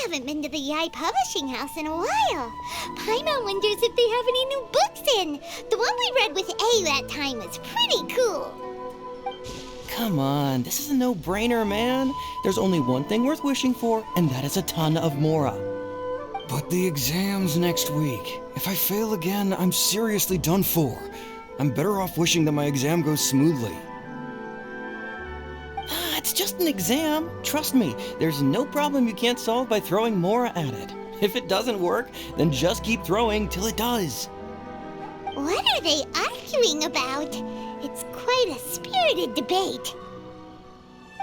haven't been to the Yae Publishing House in a while. Paimon wonders if they have any new books in. The one we read with A that time was pretty cool. Come on, this is a no-brainer, man. There's only one thing worth wishing for, and that is a ton of Mora. But the exam's next week. If I fail again, I'm seriously done for. I'm better off wishing that my exam goes smoothly. It's just an exam. Trust me, there's no problem you can't solve by throwing Mora at it. If it doesn't work, then just keep throwing till it does. What are they arguing about? It's quite a spirited debate.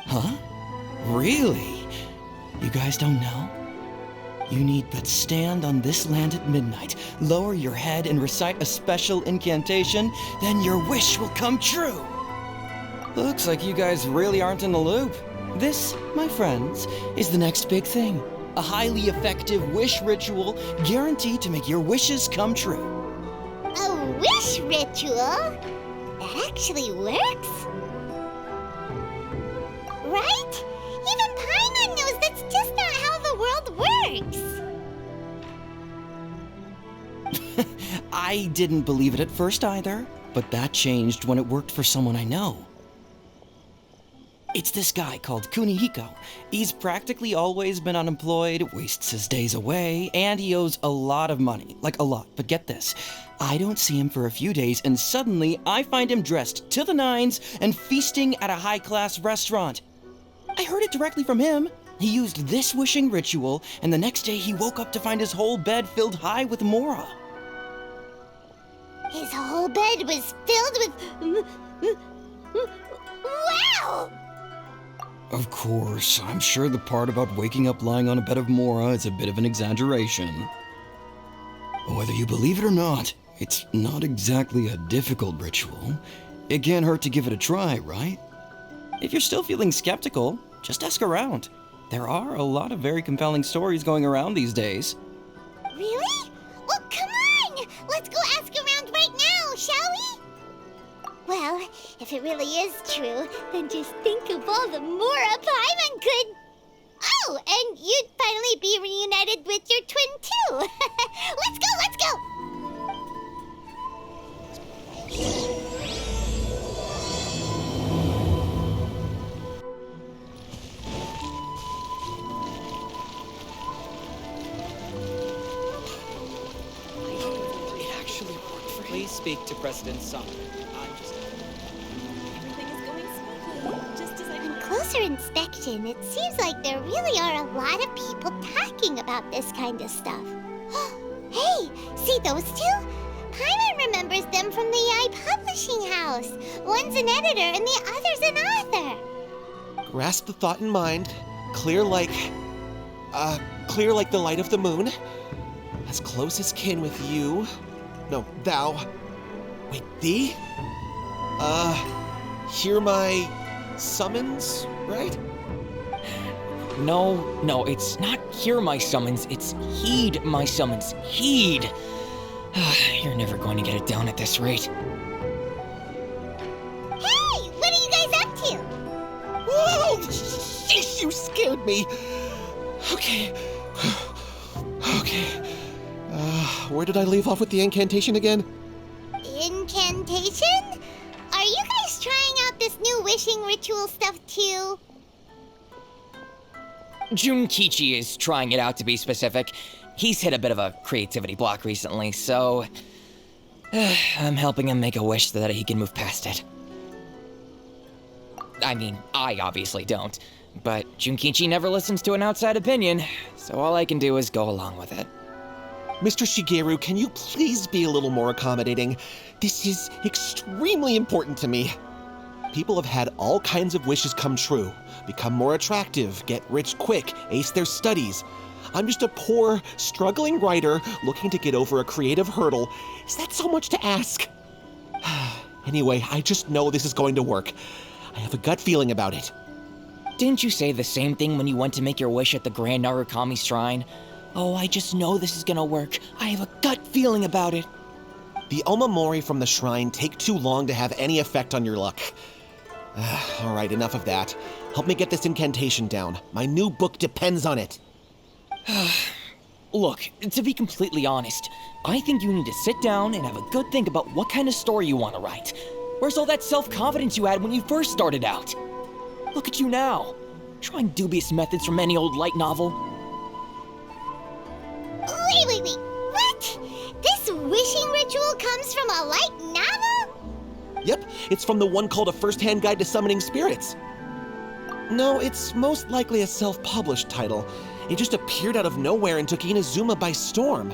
Huh? Really? You guys don't know? You need but stand on this land at midnight, lower your head and recite a special incantation, then your wish will come true. Looks like you guys really aren't in the loop. This, my friends, is the next big thing. A highly effective wish ritual guaranteed to make your wishes come true. A wish ritual? That actually works? Right? Even Paimon knows that's just not how the world works. I didn't believe it at first either, but that changed when it worked for someone I know. It's this guy called Kunihiko. He's practically always been unemployed, wastes his days away, and he owes a lot of money. Like a lot, but get this. I don't see him for a few days, and suddenly I find him dressed to the nines and feasting at a high-class restaurant. I heard it directly from him. He used this wishing ritual, and the next day he woke up to find his whole bed filled high with Mora. His whole bed was filled with... Wow! Of course, I'm sure the part about waking up lying on a bed of Mora is a bit of an exaggeration. Whether you believe it or not, it's not exactly a difficult ritual. It can't hurt to give it a try, right? If you're still feeling skeptical, just ask around. There are a lot of very compelling stories going around these days. Really? Well, come on! Let's go ask around right now, shall we? Well, if it really is true, then just think of all the Mora Paimon could... Oh, and you'd finally be reunited with your twin, too! Let's go, let's go! It actually worked for him. Please speak to President Song. Everything is going smoothly, just as I... On closer inspection, it seems like there really are a lot of people talking about this kind of stuff. Hey, see those two? Paimon remembers them from the Yae Publishing House. One's an editor and the other's an author. Grasp the thought in mind. Clear like the light of the moon. As close as kin with you. No, thou. Wait, thee? Hear my summons, right? No, it's not hear my summons, it's heed my summons. Heed! You're never going to get it down at this rate. Hey, what are you guys up to? Whoa! Sheesh, you scared me! Okay. Where did I leave off with the incantation again? Incantation? Are you guys trying out this new wishing ritual stuff too? Junkichi is trying it out, to be specific. He's hit a bit of a creativity block recently, so... I'm helping him make a wish so that he can move past it. I mean, I obviously don't, but Junkichi never listens to an outside opinion, so all I can do is go along with it. Mr. Shigeru, can you please be a little more accommodating? This is extremely important to me. People have had all kinds of wishes come true. Become more attractive, get rich quick, ace their studies. I'm just a poor, struggling writer looking to get over a creative hurdle. Is that so much to ask? Anyway, I just know this is going to work. I have a gut feeling about it. Didn't you say the same thing when you went to make your wish at the Grand Narukami Shrine? Oh, I just know this is gonna work. I have a gut feeling about it. The omamori from the shrine take too long to have any effect on your luck. All right, enough of that. Help me get this incantation down. My new book depends on it. Look, to be completely honest, I think you need to sit down and have a good think about what kind of story you want to write. Where's all that self-confidence you had when you first started out? Look at you now, trying dubious methods from any old light novel. Wait, what? This wishing ritual comes from a light novel? Yep, it's from the one called A First-Hand Guide to Summoning Spirits. No, it's most likely a self-published title. It just appeared out of nowhere and took Inazuma by storm.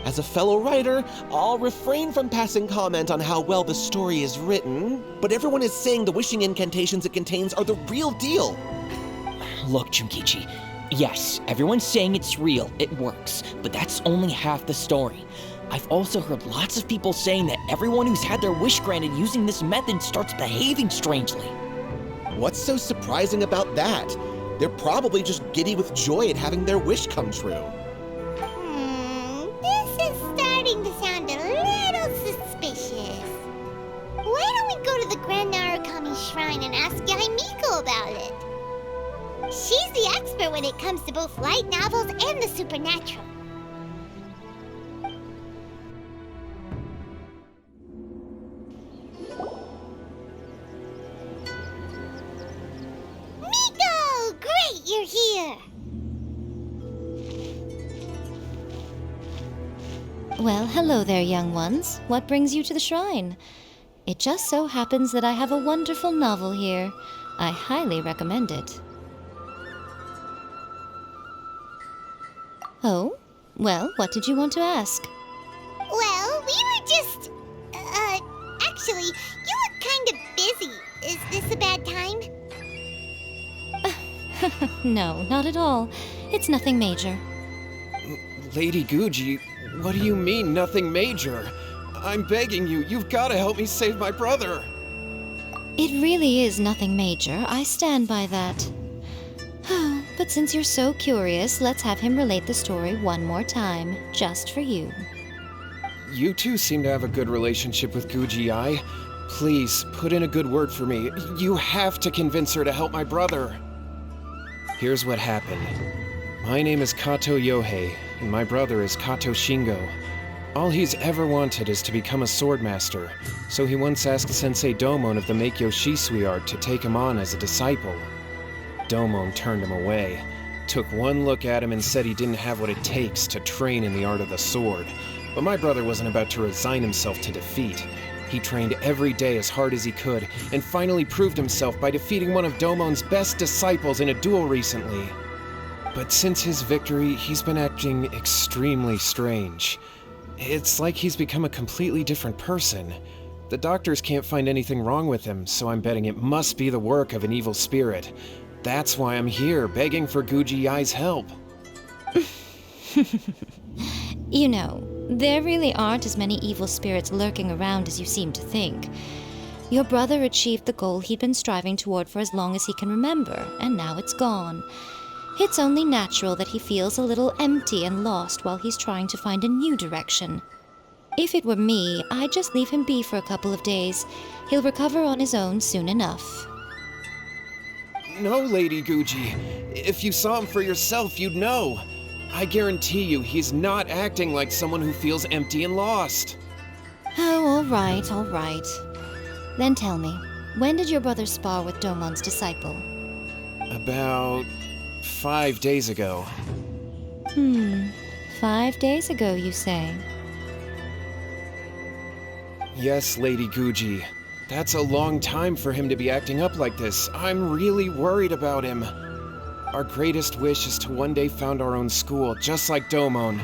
As a fellow writer, I'll refrain from passing comment on how well the story is written, but everyone is saying the wishing incantations it contains are the real deal. Look, Junkichi, yes, everyone's saying it's real, it works, but that's only half the story. I've also heard lots of people saying that everyone who's had their wish granted using this method starts behaving strangely. What's so surprising about that? They're probably just giddy with joy at having their wish come true. This is starting to sound a little suspicious. Why don't we go to the Grand Narukami Shrine and ask Yae Miko about it? She's the expert when it comes to both light novels and the supernatural. Miko! Great, you're here! Well, hello there, young ones. What brings you to the shrine? It just so happens that I have a wonderful novel here. I highly recommend it. Oh? Well, what did you want to ask? Well, we were just... actually, you look kind of busy. Is this a bad time? No, not at all. It's nothing major. Lady Guji, what do you mean, nothing major? I'm begging you, you've got to help me save my brother. It really is nothing major. I stand by that. But since you're so curious, let's have him relate the story one more time, just for you. You two seem to have a good relationship with Guji-ai. Please, put in a good word for me. You have to convince her to help my brother. Here's what happened. My name is Kato Yohei, and my brother is Kato Shingo. All he's ever wanted is to become a swordmaster, so he once asked Sensei Domon of the Meikyo Shisui art to take him on as a disciple. Domon turned him away, took one look at him and said he didn't have what it takes to train in the art of the sword. But my brother wasn't about to resign himself to defeat. He trained every day as hard as he could, and finally proved himself by defeating one of Domon's best disciples in a duel recently. But since his victory, he's been acting extremely strange. It's like he's become a completely different person. The doctors can't find anything wrong with him, so I'm betting it must be the work of an evil spirit. That's why I'm here, begging for Guji-ai's help. You know, there really aren't as many evil spirits lurking around as you seem to think. Your brother achieved the goal he'd been striving toward for as long as he can remember, and now it's gone. It's only natural that he feels a little empty and lost while he's trying to find a new direction. If it were me, I'd just leave him be for a couple of days. He'll recover on his own soon enough. No, Lady Guji. If you saw him for yourself, you'd know. I guarantee you, he's not acting like someone who feels empty and lost. Oh, all right. Then tell me, when did your brother spar with Domon's disciple? About 5 days ago. 5 days ago, you say? Yes, Lady Guji. That's a long time for him to be acting up like this. I'm really worried about him. Our greatest wish is to one day found our own school, just like Domon.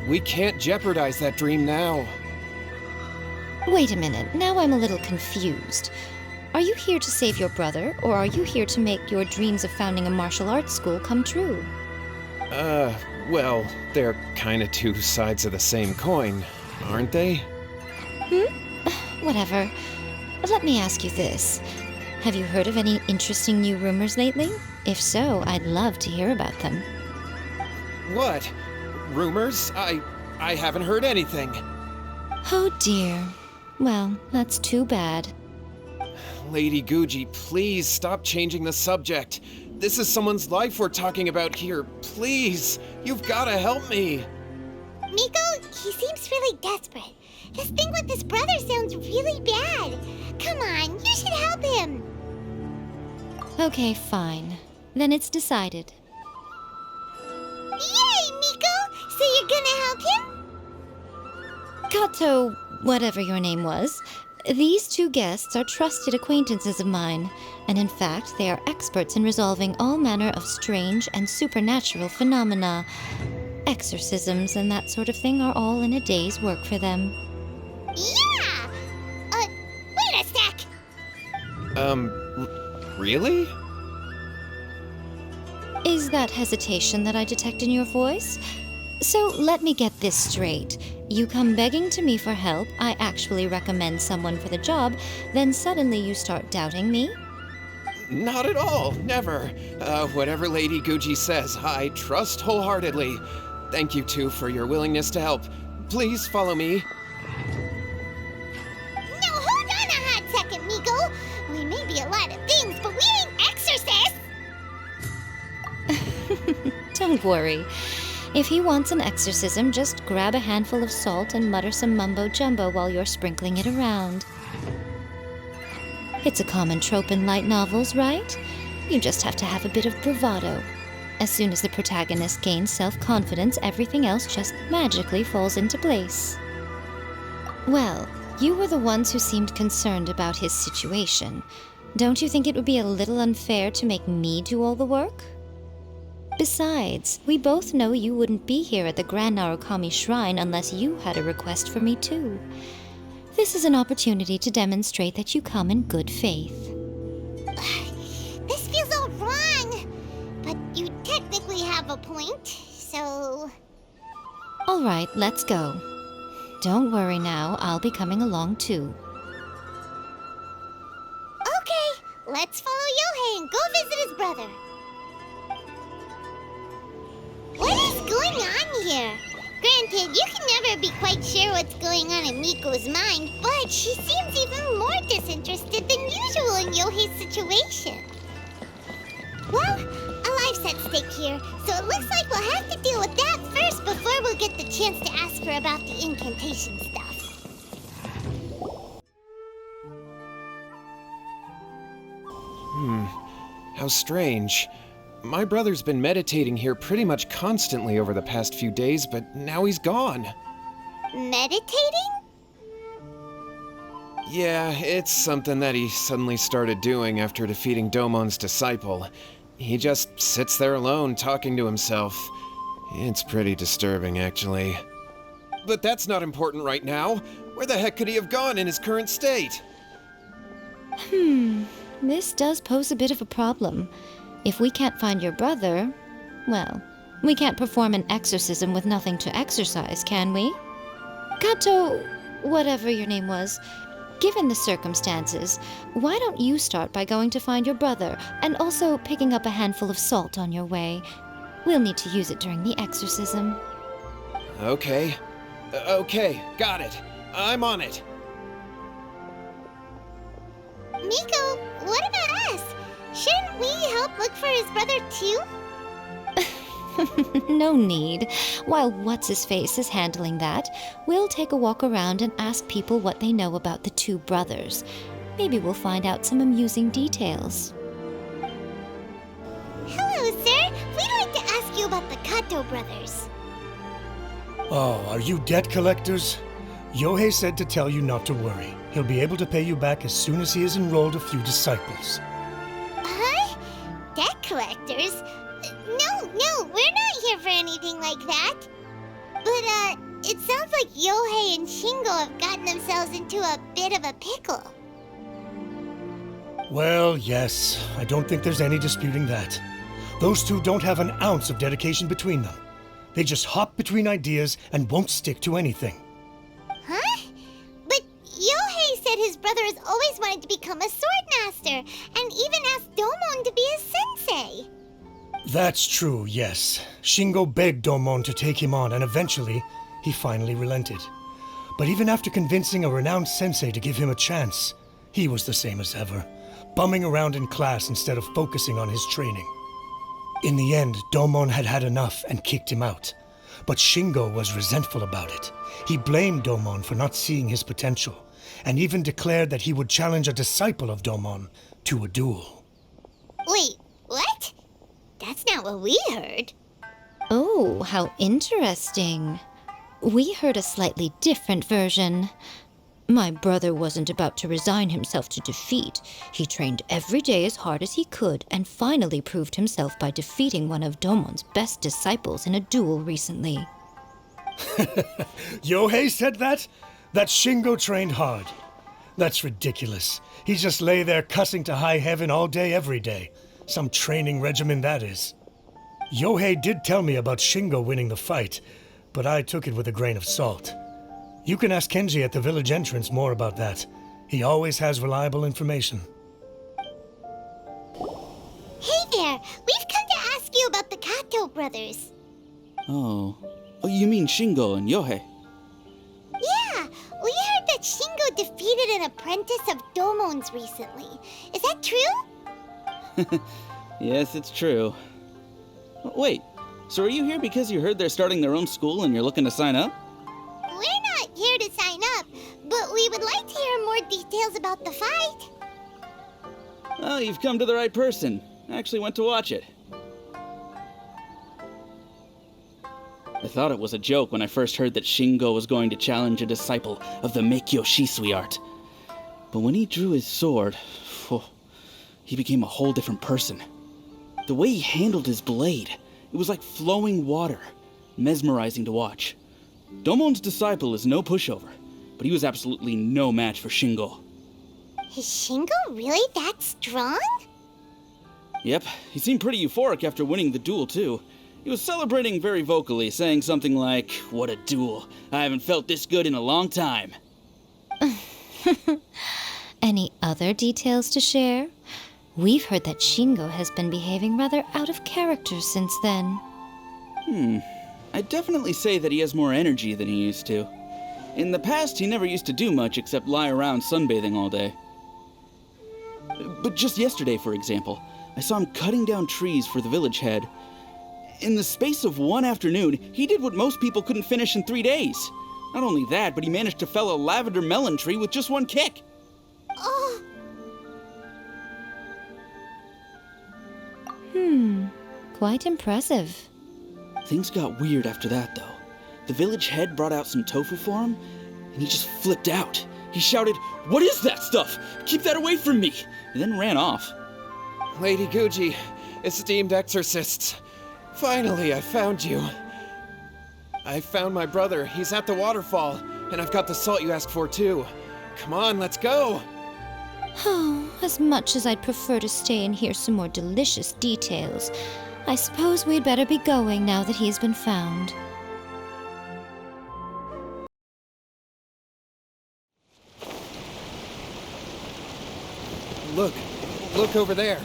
We can't jeopardize that dream now. Wait a minute, now I'm a little confused. Are you here to save your brother, or are you here to make your dreams of founding a martial arts school come true? Well, they're kinda two sides of the same coin, aren't they? Whatever. Let me ask you this. Have you heard of any interesting new rumors lately? If so, I'd love to hear about them. What? Rumors? I haven't heard anything. Oh dear. Well, that's too bad. Lady Guji, please stop changing the subject. This is someone's life we're talking about here. Please, you've gotta help me. Miko, he seems really desperate. His thing with his brother sounds really bad. Come on, you should help him. Okay, fine. Then it's decided. Yay, Miko! So you're gonna help him? Kato, whatever your name was, these two guests are trusted acquaintances of mine, and in fact, they are experts in resolving all manner of strange and supernatural phenomena. Exorcisms and that sort of thing are all in a day's work for them. Yeah! Wait a sec! Really? Is that hesitation that I detect in your voice? So let me get this straight. You come begging to me for help, I actually recommend someone for the job, then suddenly you start doubting me? Not at all, never. Whatever Lady Guji says, I trust wholeheartedly. Thank you two for your willingness to help. Please follow me. Now hold on a hot second, Miko. We may be a lot of things, but we ain't exorcists! Don't worry. If he wants an exorcism, just grab a handful of salt and mutter some mumbo-jumbo while you're sprinkling it around. It's a common trope in light novels, right? You just have to have a bit of bravado. As soon as the protagonist gains self-confidence, everything else just magically falls into place. Well, you were the ones who seemed concerned about his situation. Don't you think it would be a little unfair to make me do all the work? Besides, we both know you wouldn't be here at the Grand Narukami Shrine unless you had a request for me too. This is an opportunity to demonstrate that you come in good faith. This feels all wrong, but you technically have a point, so... All right, let's go. Don't worry now, I'll be coming along too. Okay, let's follow Yohei and go visit his brother. What is going on here? Granted, you can never be quite sure what's going on in Miko's mind, but she seems even more disinterested than usual in Yohei's situation. Well, a life's at stake here, so it looks like we'll have to deal with that first before we'll get the chance to ask her about the incantation stuff. How strange. My brother's been meditating here pretty much constantly over the past few days, but now he's gone. Meditating? Yeah, it's something that he suddenly started doing after defeating Domon's disciple. He just sits there alone, talking to himself. It's pretty disturbing, actually. But that's not important right now. Where the heck could he have gone in his current state? This does pose a bit of a problem. If we can't find your brother, well, we can't perform an exorcism with nothing to exorcise, can we? Kato, whatever your name was, given the circumstances, why don't you start by going to find your brother and also picking up a handful of salt on your way? We'll need to use it during the exorcism. Okay. Okay, got it. I'm on it. Miko, what about us? Shouldn't we help look for his brother too? No need. While What's-His-Face is handling that, we'll take a walk around and ask people what they know about the two brothers. Maybe we'll find out some amusing details. Hello, sir. We'd like to ask you about the Kato brothers. Oh, are you debt collectors? Yohei said to tell you not to worry. He'll be able to pay you back as soon as he has enrolled a few disciples. Huh? Debt collectors? No, we're not here for anything like that. But, it sounds like Yohei and Shingo have gotten themselves into a bit of a pickle. Well, yes, I don't think there's any disputing that. Those two don't have an ounce of dedication between them. They just hop between ideas and won't stick to anything. Huh? But Yohei said his brother has always wanted to become a sword master, and even asked Domon to be his sensei. That's true, yes. Shingo begged Domon to take him on, and eventually, he finally relented. But even after convincing a renowned sensei to give him a chance, he was the same as ever, bumming around in class instead of focusing on his training. In the end, Domon had had enough and kicked him out. But Shingo was resentful about it. He blamed Domon for not seeing his potential, and even declared that he would challenge a disciple of Domon to a duel. Wait, what? That's not what we heard. Oh, how interesting. We heard a slightly different version. My brother wasn't about to resign himself to defeat. He trained every day as hard as he could and finally proved himself by defeating one of Domon's best disciples in a duel recently. Yohei said that? That Shingo trained hard. That's ridiculous. He just lay there cussing to high heaven all day every day. Some training regimen that is. Yohei did tell me about Shingo winning the fight, but I took it with a grain of salt. You can ask Kenji at the village entrance more about that. He always has reliable information. Hey there, we've come to ask you about the Kato brothers. Oh, you mean Shingo and Yohei? Yeah, we heard that Shingo defeated an apprentice of Domon's recently. Is that true? Yes, it's true. Wait, so are you here because you heard they're starting their own school and you're looking to sign up? We're not here to sign up, but we would like to hear more details about the fight. Well, you've come to the right person. I actually went to watch it. I thought it was a joke when I first heard that Shingo was going to challenge a disciple of the Meikyo Shisui art. But when he drew his sword, he became a whole different person. The way he handled his blade, it was like flowing water, mesmerizing to watch. Domon's disciple is no pushover, but he was absolutely no match for Shingo. Is Shingo really that strong? Yep, he seemed pretty euphoric after winning the duel too. He was celebrating very vocally, saying something like, "What a duel. I haven't felt this good in a long time." Any other details to share? We've heard that Shingo has been behaving rather out of character since then. I'd definitely say that he has more energy than he used to. In the past, he never used to do much except lie around sunbathing all day. But just yesterday, for example, I saw him cutting down trees for the village head. In the space of one afternoon, he did what most people couldn't finish in 3 days. Not only that, but he managed to fell a lavender melon tree with just one kick. Oh, Quite impressive. Things got weird after that, though. The village head brought out some tofu for him, and he just flipped out. He shouted, "What is that stuff? Keep that away from me!" and then ran off. Lady Guji, esteemed exorcists. Finally, I found you. I found my brother. He's at the waterfall, and I've got the salt you asked for, too. Come on, let's go! Oh, as much as I'd prefer to stay and hear some more delicious details, I suppose we'd better be going now that he's been found. Look over there.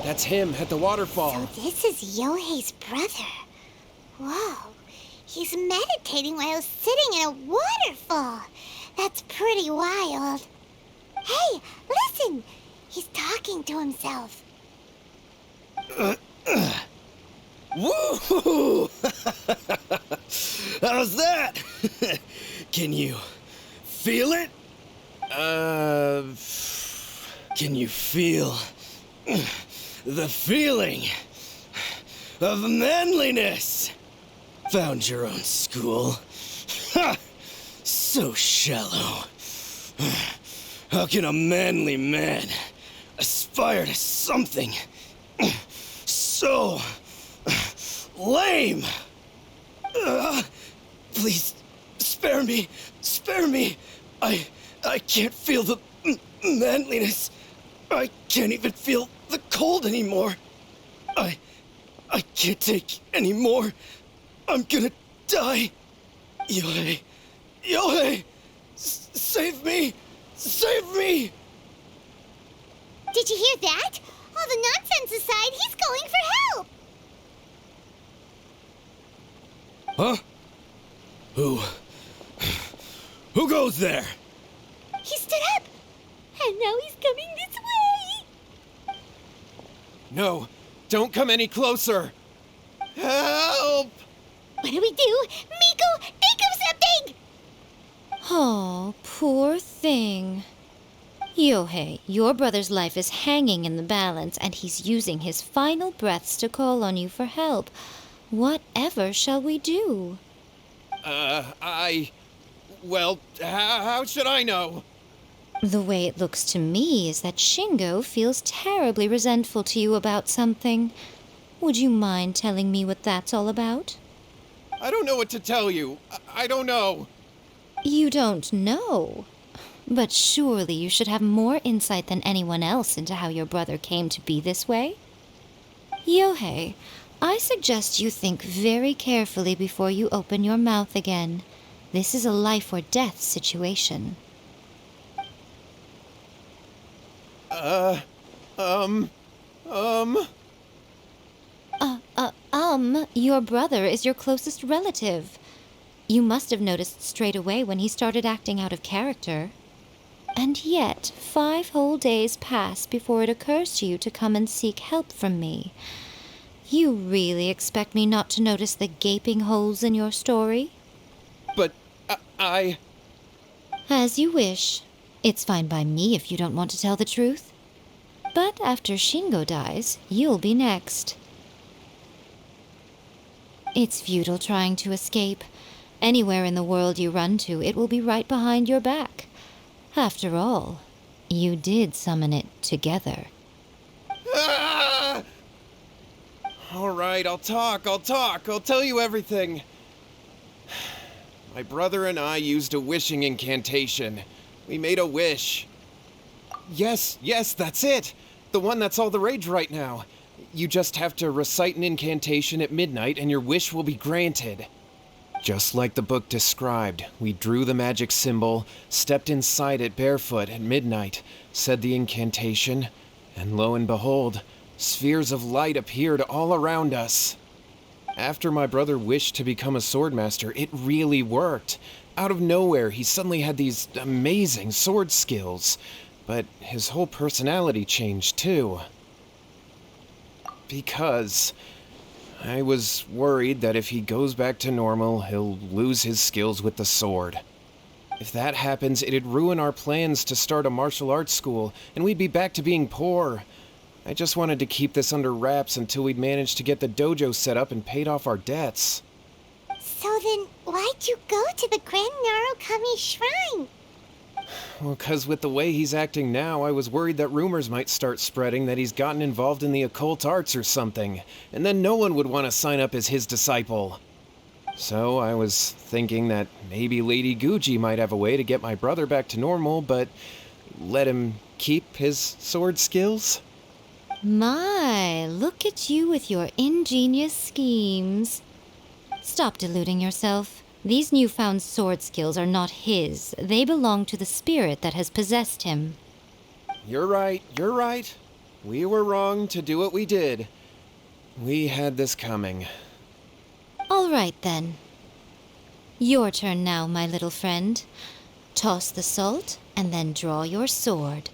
That's him at the waterfall. so this is Yohei's brother. Whoa, he's meditating while sitting in a waterfall. That's pretty wild. Hey, listen! He's talking to himself. Woo! How's that? Can you feel it? Can you feel the feeling of manliness? Found your own school. Ha! So shallow. How can a manly man aspire to something so lame? Please, spare me. Spare me. I can't feel the manliness. I can't even feel the cold anymore. I can't take any more. I'm gonna die. Yohei. Yohei! Save me! Save me! Did you hear that? All the nonsense aside, he's going for help! Huh? Who goes there? He stood up! And now he's coming this way! No, don't come any closer. Help! What do we do? Miko, think of something! Oh, poor thing. Yohei, your brother's life is hanging in the balance, and he's using his final breaths to call on you for help. Whatever shall we do? Well, how should I know? The way it looks to me is that Shingo feels terribly resentful to you about something. Would you mind telling me what that's all about? I don't know what to tell you. I don't know. You don't know? But surely you should have more insight than anyone else into how your brother came to be this way? Yohei, I suggest you think very carefully before you open your mouth again. This is a life or death situation. Your brother is your closest relative. You must have noticed straight away when he started acting out of character. And yet, 5 whole days pass before it occurs to you to come and seek help from me. You really expect me not to notice the gaping holes in your story? But As you wish. It's fine by me if you don't want to tell the truth. But after Shingo dies, you'll be next. It's futile trying to escape. Anywhere in the world you run to, it will be right behind your back. After all, you did summon it together. Ah! All right, I'll talk. I'll tell you everything. My brother and I used a wishing incantation. We made a wish. Yes, that's it. The one that's all the rage right now. You just have to recite an incantation at midnight and your wish will be granted. Just like the book described, we drew the magic symbol, stepped inside it barefoot at midnight, said the incantation, and lo and behold, spheres of light appeared all around us. After my brother wished to become a swordmaster, it really worked. Out of nowhere, he suddenly had these amazing sword skills, but his whole personality changed too. Because I was worried that if he goes back to normal, he'll lose his skills with the sword. If that happens, it'd ruin our plans to start a martial arts school, and we'd be back to being poor. I just wanted to keep this under wraps until we'd managed to get the dojo set up and paid off our debts. So then, why'd you go to the Grand Narukami Shrine? Well, 'cause with the way he's acting now, I was worried that rumors might start spreading that he's gotten involved in the occult arts or something, and then no one would want to sign up as his disciple. So I was thinking that maybe Lady Guji might have a way to get my brother back to normal, but let him keep his sword skills? My, look at you with your ingenious schemes. Stop deluding yourself. These newfound sword skills are not his. They belong to the spirit that has possessed him. You're right. We were wrong to do what we did. We had this coming. All right, then. Your turn now, my little friend. Toss the salt, and then draw your sword.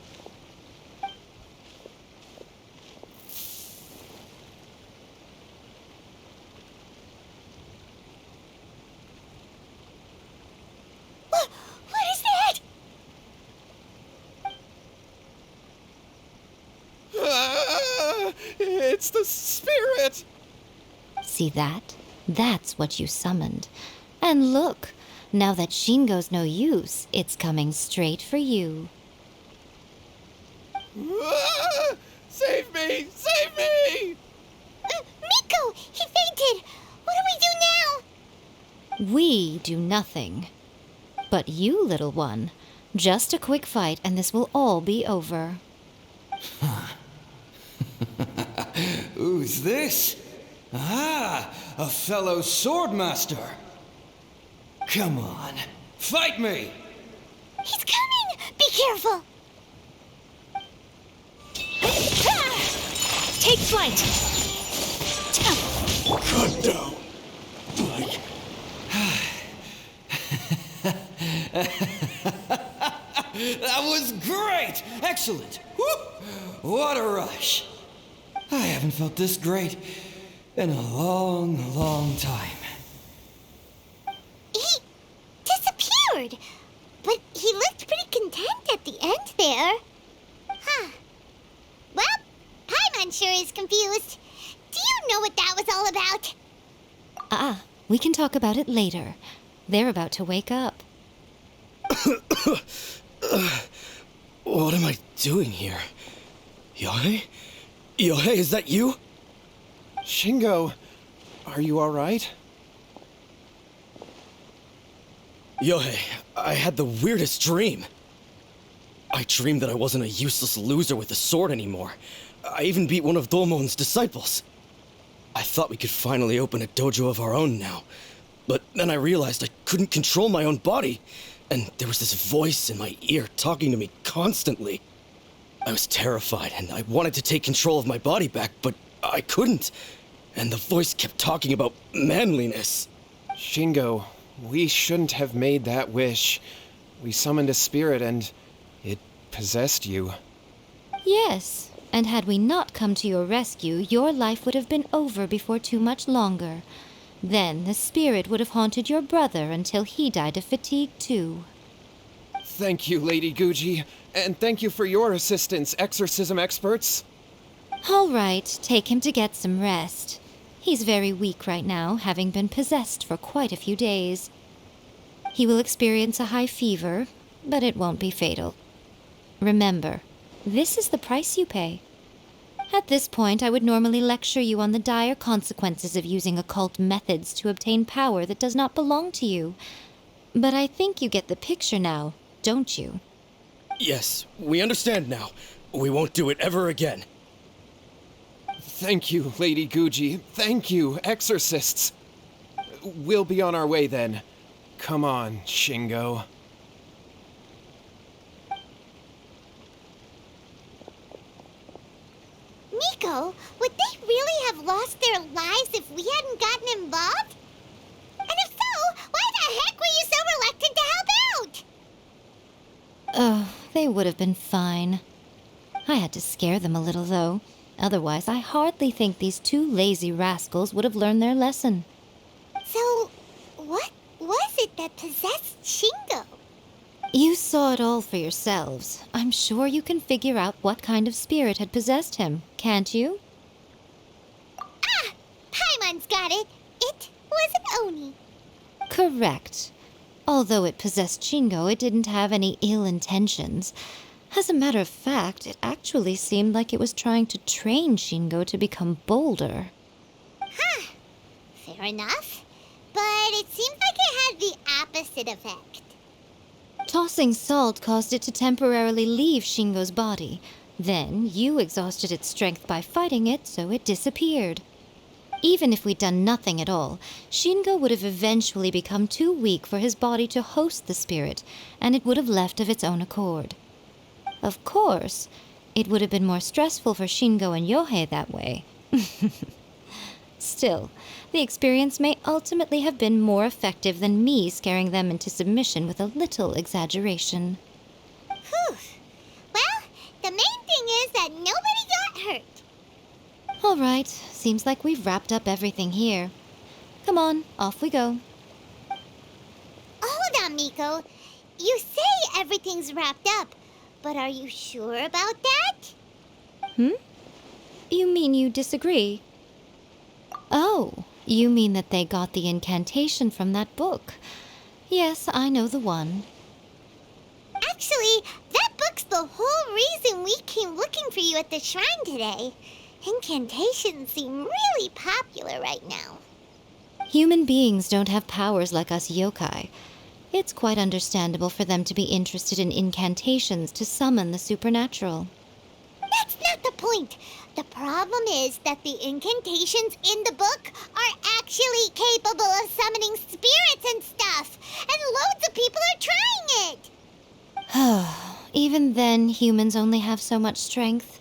What is that? It's the spirit! See that? That's what you summoned. And look, now that Shingo's no use, it's coming straight for you. Save me! Save me! Miko, he fainted. What do we do now? We do nothing. But you, little one, just a quick fight and this will all be over. Who's this? Ah, a fellow swordmaster. Come on, fight me! He's coming! Be careful! Take flight! Cut down. Like, That was great! Excellent! Whoop! What a rush! I haven't felt this great In a long, long time. He disappeared, but he looked pretty content at the end there. Huh. Well, Paimon sure is confused. Do you know what that was all about? We can talk about it later. They're about to wake up. What am I doing here? Yae? Yae, is that you? Shingo, are you alright? Yae, I had the weirdest dream. I dreamed that I wasn't a useless loser with a sword anymore. I even beat one of Domon's disciples. I thought we could finally open a dojo of our own now. But then I realized I couldn't control my own body. And there was this voice in my ear talking to me constantly. I was terrified and I wanted to take control of my body back, but I couldn't. And the voice kept talking about manliness. Shingo, we shouldn't have made that wish. We summoned a spirit and it possessed you. Yes, and had we not come to your rescue, your life would have been over before too much longer. Then the spirit would have haunted your brother until he died of fatigue too. Thank you, Lady Guji, and thank you for your assistance, exorcism experts. All right, take him to get some rest. He's very weak right now, having been possessed for quite a few days. He will experience a high fever, but it won't be fatal. Remember, this is the price you pay. At this point, I would normally lecture you on the dire consequences of using occult methods to obtain power that does not belong to you. But I think you get the picture now, don't you? Yes, we understand now. We won't do it ever again. Thank you, Lady Guji. Thank you, exorcists. We'll be on our way then. Come on, Shingo. Miko, would they really have lost their lives if we hadn't gotten involved? And if so, why the heck were you so reluctant to help out? Oh, they would have been fine. I had to scare them a little, though. Otherwise, I hardly think these two lazy rascals would have learned their lesson. So, what was it that possessed Shingo? You saw it all for yourselves. I'm sure you can figure out what kind of spirit had possessed him, can't you? Ah! Paimon's got it. It was an Oni. Correct. Although it possessed Shingo, it didn't have any ill intentions. As a matter of fact, it actually seemed like it was trying to train Shingo to become bolder. Huh. Fair enough. But it seemed like it had the opposite effect. Tossing salt caused it to temporarily leave Shingo's body. Then you exhausted its strength by fighting it, so it disappeared. Even if we'd done nothing at all, Shingo would have eventually become too weak for his body to host the spirit, and it would have left of its own accord. Of course, it would have been more stressful for Shingo and Yohei that way. Still, the experience may ultimately have been more effective than me scaring them into submission with a little exaggeration. Whew. Well, the main thing is that nobody got hurt. All right, seems like we've wrapped up everything here. Come on, off we go. Hold on, Miko. You say everything's wrapped up, but are you sure about that? You mean you disagree? Oh, you mean that they got the incantation from that book. Yes, I know the one. Actually, that book's the whole reason we came looking for you at the shrine today. Incantations seem really popular right now. Human beings don't have powers like us yokai. It's quite understandable for them to be interested in incantations to summon the supernatural. That's not the point. The problem is that the incantations in the book are actually capable of summoning spirits and stuff, and loads of people are trying it. Even then, humans only have so much strength.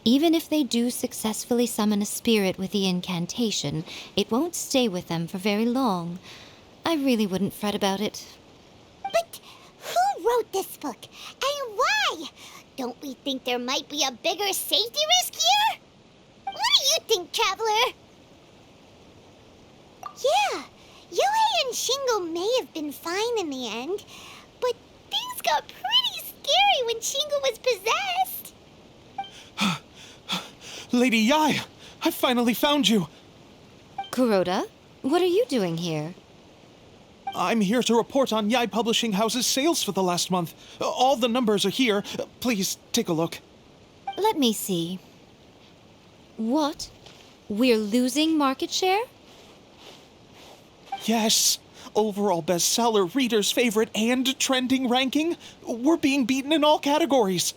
Even if they do successfully summon a spirit with the incantation, it won't stay with them for very long. I really wouldn't fret about it. But who wrote this book, and why? Don't we think there might be a bigger safety risk here? What do you think, Traveler? Yeah, Yohei and Shingo may have been fine in the end, but things got pretty scary when Shingo was possessed. Lady Yae, I finally found you. Kuroda, what are you doing here? I'm here to report on Yae Publishing House's sales for the last month. All the numbers are here. Please take a look. Let me see. What? We're losing market share? Yes. Overall bestseller, readers' favorite, and trending ranking. We're being beaten in all categories.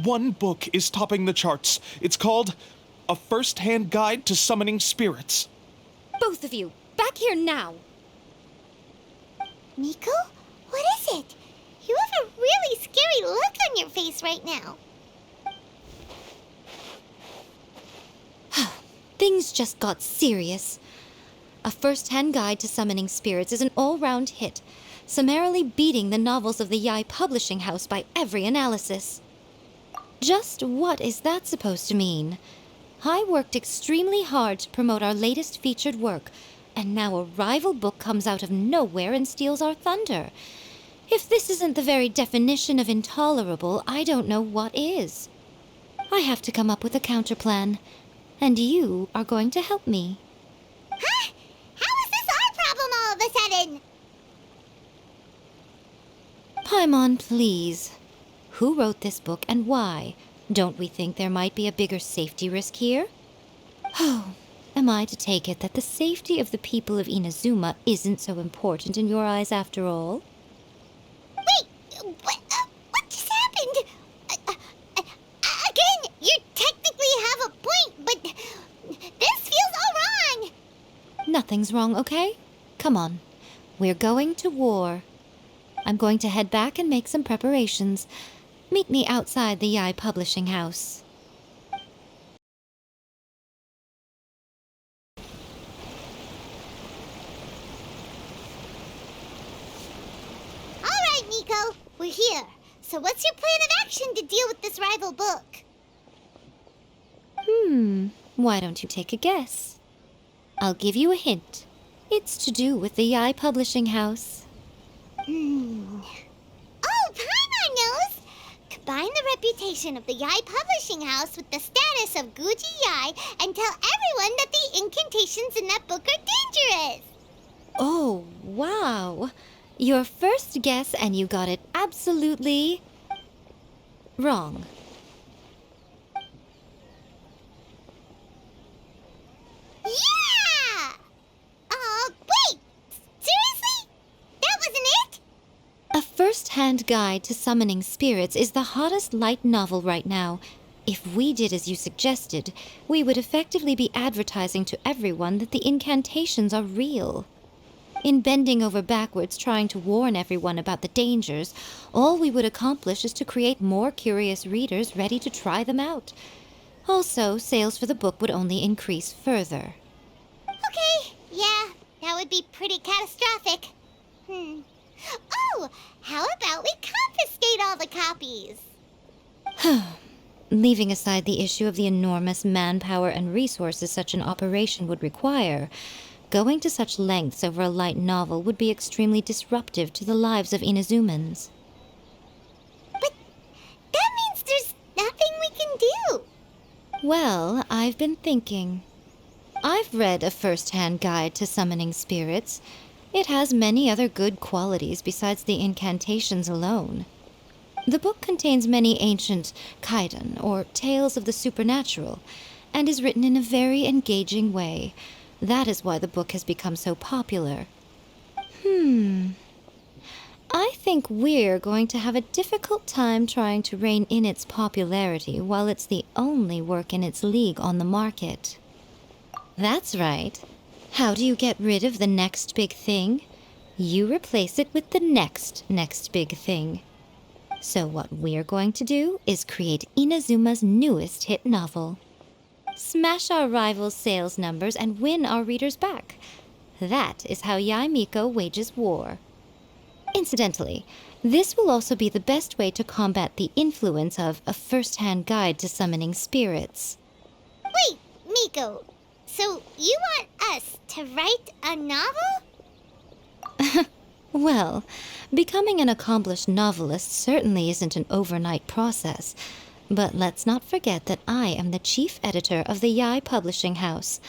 One book is topping the charts. It's called A First-Hand Guide to Summoning Spirits. Both of you, back here now! Miko? What is it? You have a really scary look on your face right now. Things just got serious. A First-Hand Guide to Summoning Spirits is an all-round hit, summarily beating the novels of the Yae Publishing House by every analysis. Just what is that supposed to mean? I worked extremely hard to promote our latest featured work, and now a rival book comes out of nowhere and steals our thunder. If this isn't the very definition of intolerable, I don't know what is. I have to come up with a counterplan, and you are going to help me. Huh? How is this our problem all of a sudden? Paimon, please. Who wrote this book and why? Don't we think there might be a bigger safety risk here? Oh, am I to take it that the safety of the people of Inazuma isn't so important in your eyes after all? Wait, what just happened? Again, you technically have a point, but this feels all wrong. Nothing's wrong, okay? Come on. We're going to war. I'm going to head back and make some preparations. Meet me outside the Yae Publishing House. All right, Miko, we're here. So what's your plan of action to deal with this rival book? Why don't you take a guess? I'll give you a hint. It's to do with the Yae Publishing House. Oh, Paimon knows! Combine the reputation of the Yae Publishing House with the status of Guji Yae and tell everyone that the incantations in that book are dangerous! Oh, wow. Your first guess and you got it absolutely wrong. Yeah! Wait! Seriously? That wasn't it? A First-Hand Guide to Summoning Spirits is the hottest light novel right now. If we did as you suggested, we would effectively be advertising to everyone that the incantations are real. In bending over backwards trying to warn everyone about the dangers, all we would accomplish is to create more curious readers ready to try them out. Also, sales for the book would only increase further. Okay, yeah, that would be pretty catastrophic. Oh, how about we confiscate all the copies? Leaving aside the issue of the enormous manpower and resources such an operation would require, going to such lengths over a light novel would be extremely disruptive to the lives of Inazumans. But that means there's nothing we can do. Well, I've been thinking. I've read A First-Hand Guide to Summoning Spirits. It has many other good qualities besides the incantations alone. The book contains many ancient kaidan, or tales of the supernatural, and is written in a very engaging way. That is why the book has become so popular. I think we're going to have a difficult time trying to rein in its popularity while it's the only work in its league on the market. That's right. How do you get rid of the next big thing? You replace it with the next big thing. So what we're going to do is create Inazuma's newest hit novel. Smash our rivals' sales numbers and win our readers back. That is how Yae Miko wages war. Incidentally, this will also be the best way to combat the influence of A First-Hand Guide to Summoning Spirits. Wait, Miko, So you want us to write a novel? Well, becoming an accomplished novelist certainly isn't an overnight process. But let's not forget that I am the chief editor of the Yae Publishing House.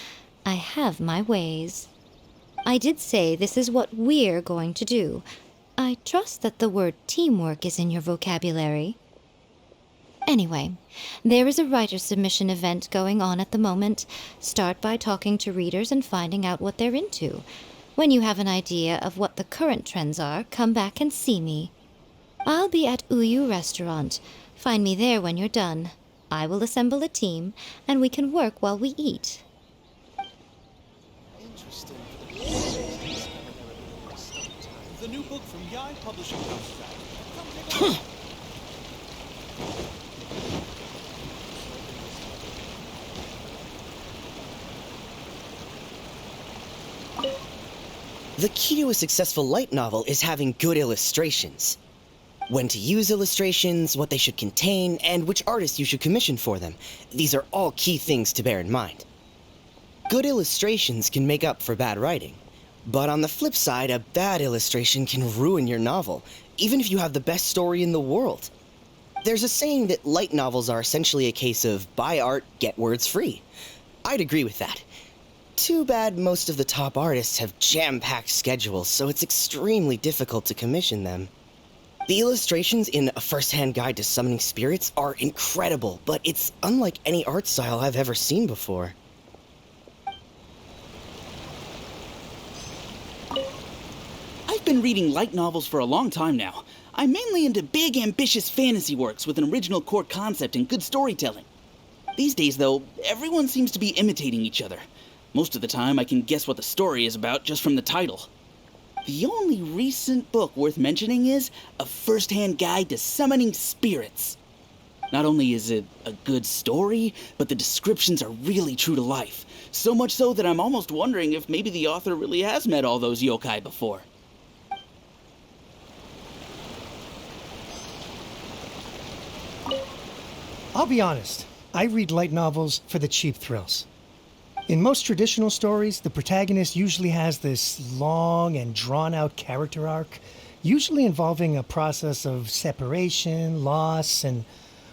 I have my ways. I did say this is what we're going to do. I trust that the word teamwork is in your vocabulary. Anyway, there is a writer submission event going on at the moment. Start by talking to readers and finding out what they're into. When you have an idea of what the current trends are, come back and see me. I'll be at Uyu Restaurant. Find me there when you're done. I will assemble a team, and we can work while we eat. Interesting. The new book from Yae Publishing House. The key to a successful light novel is having good illustrations. When to use illustrations, what they should contain, and which artists you should commission for them. These are all key things to bear in mind. Good illustrations can make up for bad writing. But on the flip side, a bad illustration can ruin your novel, even if you have the best story in the world. There's a saying that light novels are essentially a case of buy art, get words free. I'd agree with that. Too bad most of the top artists have jam-packed schedules, so it's extremely difficult to commission them. The illustrations in A First-Hand Guide to Summoning Spirits are incredible, but it's unlike any art style I've ever seen before. I've been reading light novels for a long time now. I'm mainly into big, ambitious fantasy works with an original core concept and good storytelling. These days, though, everyone seems to be imitating each other. Most of the time, I can guess what the story is about just from the title. The only recent book worth mentioning is A First-Hand Guide to Summoning Spirits. Not only is it a good story, but the descriptions are really true to life. So much so that I'm almost wondering if maybe the author really has met all those yokai before. I'll be honest, I read light novels for the cheap thrills. In most traditional stories, the protagonist usually has this long and drawn-out character arc, usually involving a process of separation, loss, and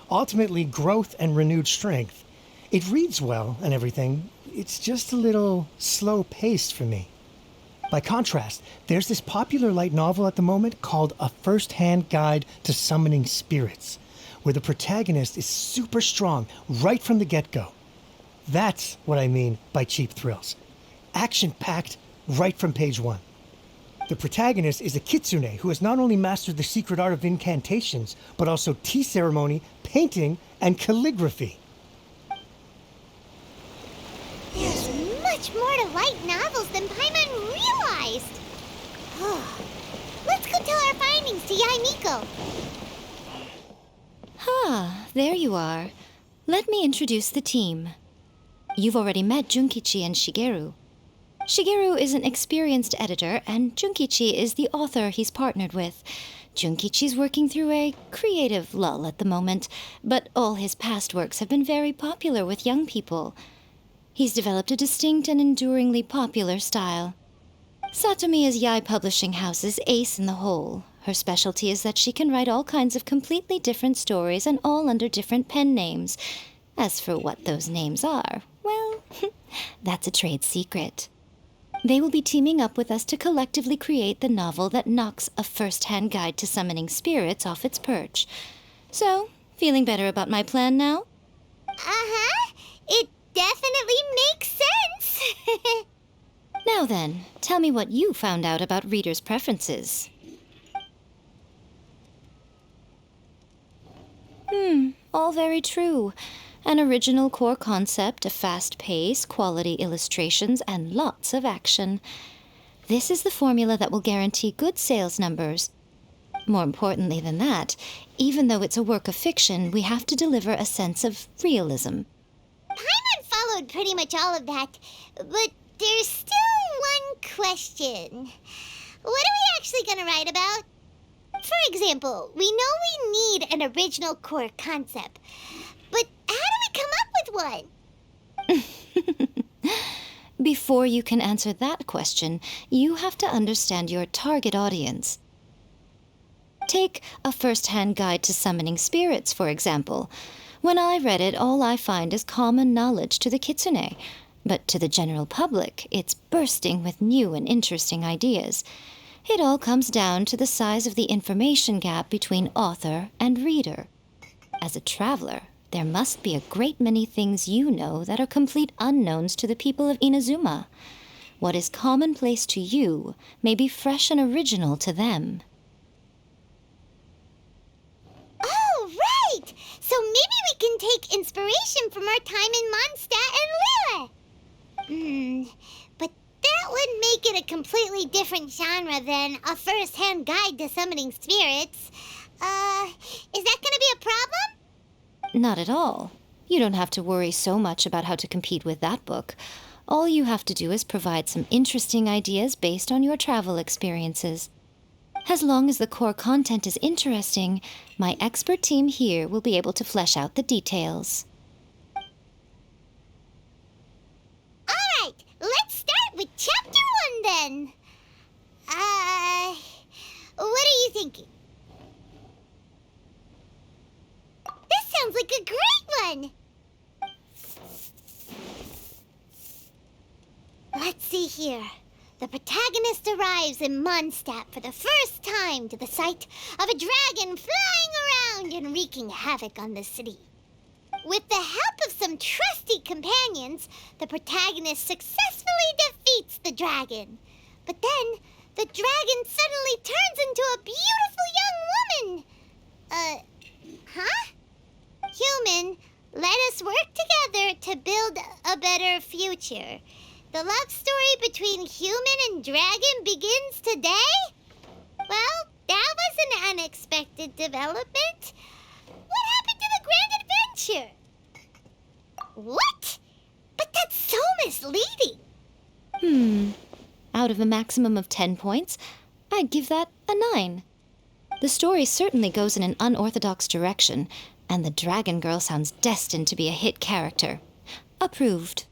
ultimately growth and renewed strength. It reads well and everything, it's just a little slow-paced for me. By contrast, there's this popular light novel at the moment called A First-Hand Guide to Summoning Spirits, where the protagonist is super strong right from the get-go. That's what I mean by cheap thrills. Action-packed right from page one. The protagonist is a kitsune who has not only mastered the secret art of incantations, but also tea ceremony, painting, and calligraphy. There's much more to light novels than Paimon realized. Let's go tell our findings to Yae Miko. There you are. Let me introduce the team. You've already met Junkichi and Shigeru. Shigeru is an experienced editor, and Junkichi is the author he's partnered with. Junkichi's working through a creative lull at the moment, but all his past works have been very popular with young people. He's developed a distinct and enduringly popular style. Satomi is Yae Publishing House's ace in the hole. Her specialty is that she can write all kinds of completely different stories and all under different pen names. As for what those names are, well, that's a trade secret. They will be teaming up with us to collectively create the novel that knocks A First-Hand Guide to Summoning Spirits off its perch. So, feeling better about my plan now? Uh-huh. It definitely makes sense. Now then, tell me what you found out about readers' preferences. All very true. An original core concept, a fast pace, quality illustrations, and lots of action. This is the formula that will guarantee good sales numbers. More importantly than that, even though it's a work of fiction, we have to deliver a sense of realism. Paimon followed pretty much all of that, but there's still one question. What are we actually gonna write about? For example, we know we need an original core concept, but how do we come up with one? Before you can answer that question, you have to understand your target audience. Take a first-hand guide to summoning spirits, for example. When I read it, all I find is common knowledge to the kitsune. But to the general public, it's bursting with new and interesting ideas. It all comes down to the size of the information gap between author and reader. As a traveler, there must be a great many things you know that are complete unknowns to the people of Inazuma. What is commonplace to you may be fresh and original to them. Oh, right! So maybe we can take inspiration from our time in Mondstadt and Lille. But that would make it a completely different genre than a first-hand guide to summoning spirits. Is that gonna be a problem? Not at all. You don't have to worry so much about how to compete with that book. All you have to do is provide some interesting ideas based on your travel experiences. As long as the core content is interesting, my expert team here will be able to flesh out the details. Alright, let's start with Chapter 1 then. What are you thinking? This sounds like a great one! Let's see here. The protagonist arrives in Mondstadt for the first time to the sight of a dragon flying around and wreaking havoc on the city. With the help of some trusty companions, the protagonist successfully defeats the dragon. But then, the dragon suddenly turns into a beautiful young woman. Huh? Human, let us work together to build a better future. The love story between human and dragon begins today? Well, that was an unexpected development. What happened to the grand adventure? What? But that's so misleading. Out of a maximum of 10 points, I'd give that a 9. The story certainly goes in an unorthodox direction, and the Dragon Girl sounds destined to be a hit character. Approved.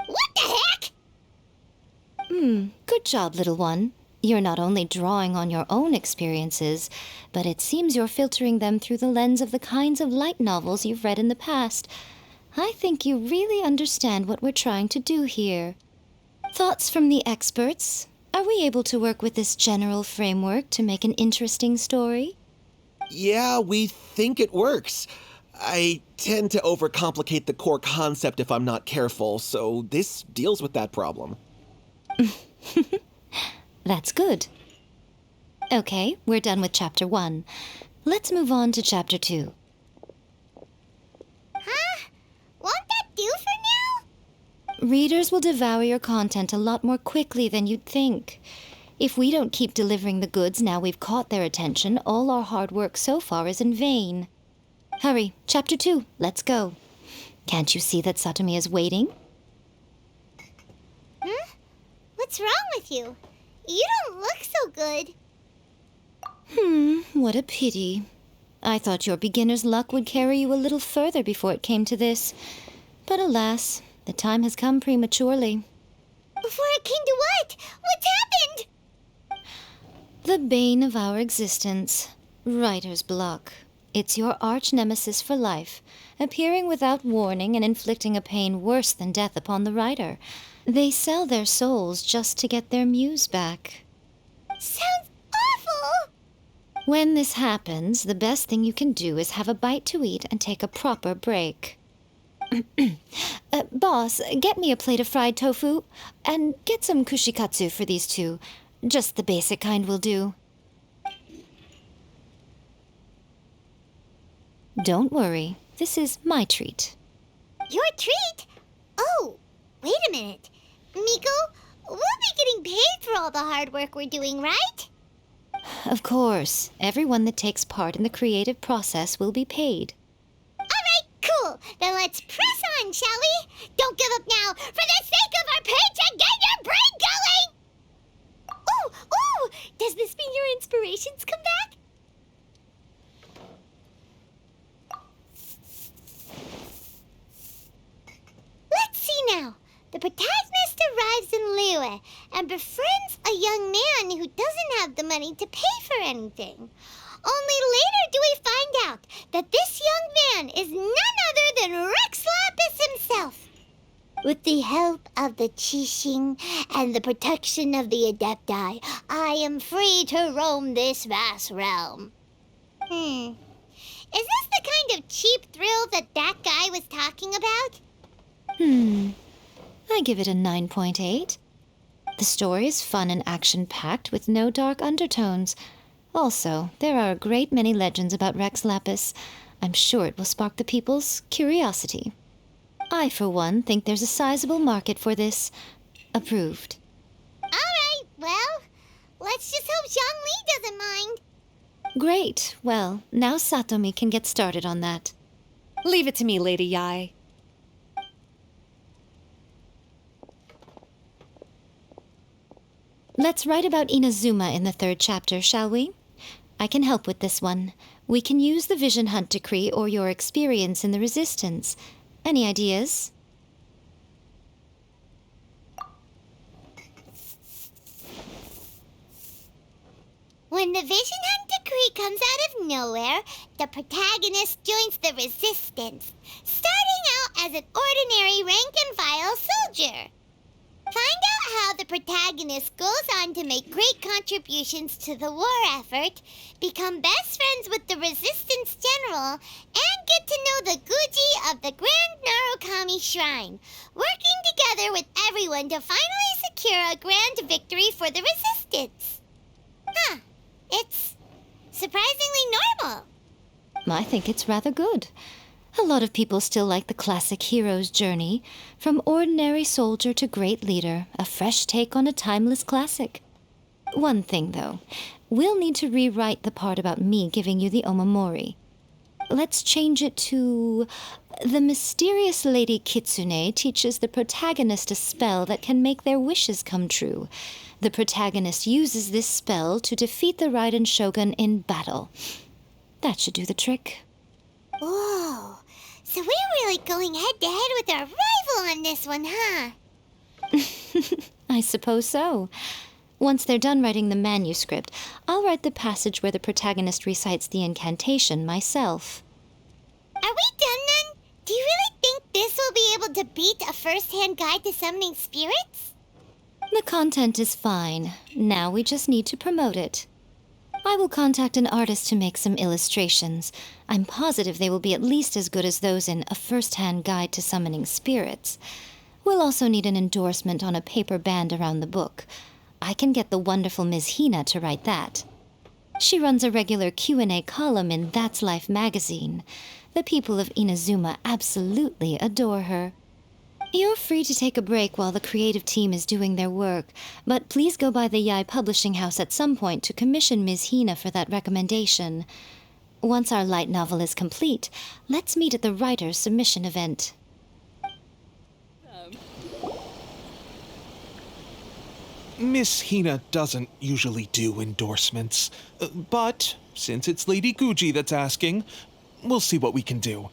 What the heck? Good job, little one. You're not only drawing on your own experiences, but it seems you're filtering them through the lens of the kinds of light novels you've read in the past. I think you really understand what we're trying to do here. Thoughts from the experts? Are we able to work with this general framework to make an interesting story? Yeah, we think it works. I tend to overcomplicate the core concept if I'm not careful, so this deals with that problem. That's good. Okay, we're done with Chapter 1. Let's move on to Chapter 2. Huh? Won't that do for now? Readers will devour your content a lot more quickly than you'd think. If we don't keep delivering the goods now we've caught their attention, all our hard work so far is in vain. Hurry, Chapter 2, let's go. Can't you see that Satomi is waiting? Huh? What's wrong with you? You don't look so good. What a pity. I thought your beginner's luck would carry you a little further before it came to this. But alas, the time has come prematurely. Before it came to what? What's happened? The bane of our existence, writer's block. It's your arch-nemesis for life, appearing without warning and inflicting a pain worse than death upon the writer. They sell their souls just to get their muse back. Sounds awful! When this happens, the best thing you can do is have a bite to eat and take a proper break. Boss, get me a plate of fried tofu, and get some kushikatsu for these two. Just the basic kind will do. Don't worry, this is my treat. Your treat? Oh, wait a minute. Miko, we'll be getting paid for all the hard work we're doing, right? Of course, everyone that takes part in the creative process will be paid. Alright, cool. Then let's press on, shall we? Don't give up now. For the sake of our paycheck, get your brain going! Ooh! Does this mean your inspirations come back? Let's see now. the protagonist arrives in Liyue and befriends a young man who doesn't have the money to pay for anything. Only later do we find out that this young man is none other than Rex Lapis himself. With the help of the Qixing and the protection of the Adepti, I am free to roam this vast realm. Is this the kind of cheap thrill that guy was talking about? I give it a 9.8. The story is fun and action-packed with no dark undertones. Also, there are a great many legends about Rex Lapis. I'm sure it will spark the people's curiosity. I, for one, think there's a sizable market for this. Approved. All right, well, let's just hope Zhongli doesn't mind. Great. Well, now Satomi can get started on that. Leave it to me, Lady Yae. Let's write about Inazuma in the 3rd chapter, shall we? I can help with this one. We can use the Vision Hunt Decree or your experience in the Resistance. Any ideas? When the Vision Hunt Decree comes out of nowhere, the protagonist joins the Resistance, starting out as an ordinary rank-and-file soldier. Find out how the protagonist goes on to make great contributions to the war effort, become best friends with the Resistance General, and get to know the Guji of the Grand Narukami Shrine, working together with everyone to finally secure a grand victory for the Resistance. It's surprisingly normal. I think it's rather good. A lot of people still like the classic hero's journey, from ordinary soldier to great leader, a fresh take on a timeless classic. One thing, though, we'll need to rewrite the part about me giving you the Omamori. Let's change it to... The mysterious Lady Kitsune teaches the protagonist a spell that can make their wishes come true. The protagonist uses this spell to defeat the Raiden Shogun in battle. That should do the trick. Whoa, so we're really going head-to-head with our rival on this one, huh? I suppose so. Once they're done writing the manuscript, I'll write the passage where the protagonist recites the incantation myself. Are we done then? Do you really think this will be able to beat a first-hand guide to summoning spirits? The content is fine. Now we just need to promote it. I will contact an artist to make some illustrations. I'm positive they will be at least as good as those in A First-Hand Guide to Summoning Spirits. We'll also need an endorsement on a paper band around the book. I can get the wonderful Ms. Hina to write that. She runs a regular Q&A column in That's Life magazine. The people of Inazuma absolutely adore her. You're free to take a break while the creative team is doing their work, but please go by the Yae Publishing House at some point to commission Ms. Hina for that recommendation. Once our light novel is complete, let's meet at the writer's submission event. Miss Hina doesn't usually do endorsements, but since it's Lady Guji that's asking, we'll see what we can do.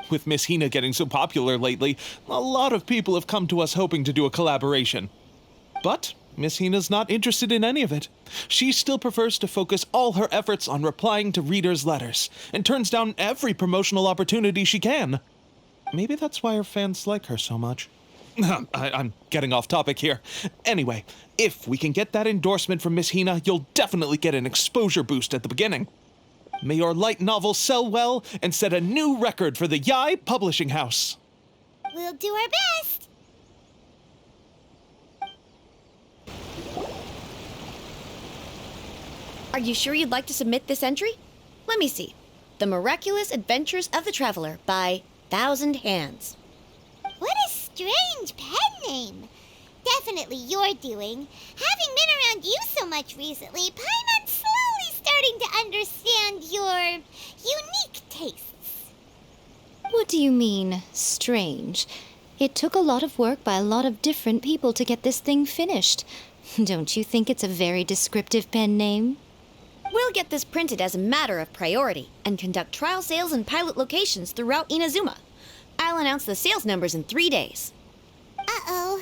With Miss Hina getting so popular lately, a lot of people have come to us hoping to do a collaboration. But Miss Hina's not interested in any of it. She still prefers to focus all her efforts on replying to readers' letters, and turns down every promotional opportunity she can. Maybe that's why her fans like her so much. I'm getting off topic here. Anyway, if we can get that endorsement from Miss Hina, you'll definitely get an exposure boost at the beginning. May your light novel sell well and set a new record for the Yae Publishing House. We'll do our best. Are you sure you'd like to submit this entry? Let me see. The Miraculous Adventures of the Traveler by Thousand Hands. What a strange pen name. Definitely your doing. Having been around you so much recently, Paimon's slowly starting to understand your unique tastes. What do you mean, strange? It took a lot of work by a lot of different people to get this thing finished. Don't you think it's a very descriptive pen name? We'll get this printed as a matter of priority and conduct trial sales in pilot locations throughout Inazuma. I'll announce the sales numbers in 3 days. Uh-oh.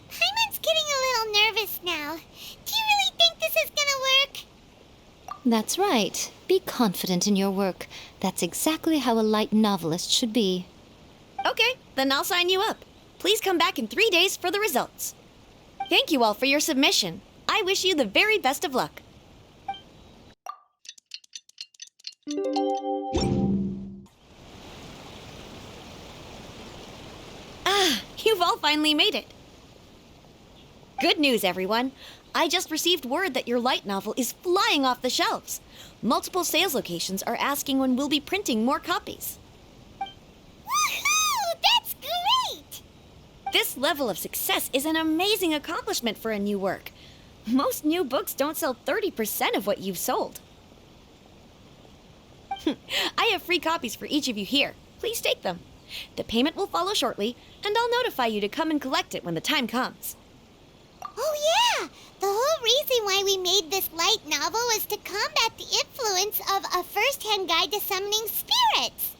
Paimon's getting a little nervous now. Do you really think this is gonna work? That's right. Be confident in your work. That's exactly how a light novelist should be. Okay, then I'll sign you up. Please come back in 3 days for the results. Thank you all for your submission. I wish you the very best of luck. Ah, you've all finally made it. Good news, everyone. I just received word that your light novel is flying off the shelves. Multiple sales locations are asking when we'll be printing more copies. Woohoo! That's great! This level of success is an amazing accomplishment for a new work. Most new books don't sell 30% of what you've sold. I have free copies for each of you here. Please take them. The payment will follow shortly, and I'll notify you to come and collect it when the time comes. Oh yeah! The whole reason why we made this light novel was to combat the influence of a first-hand guide to summoning spirits.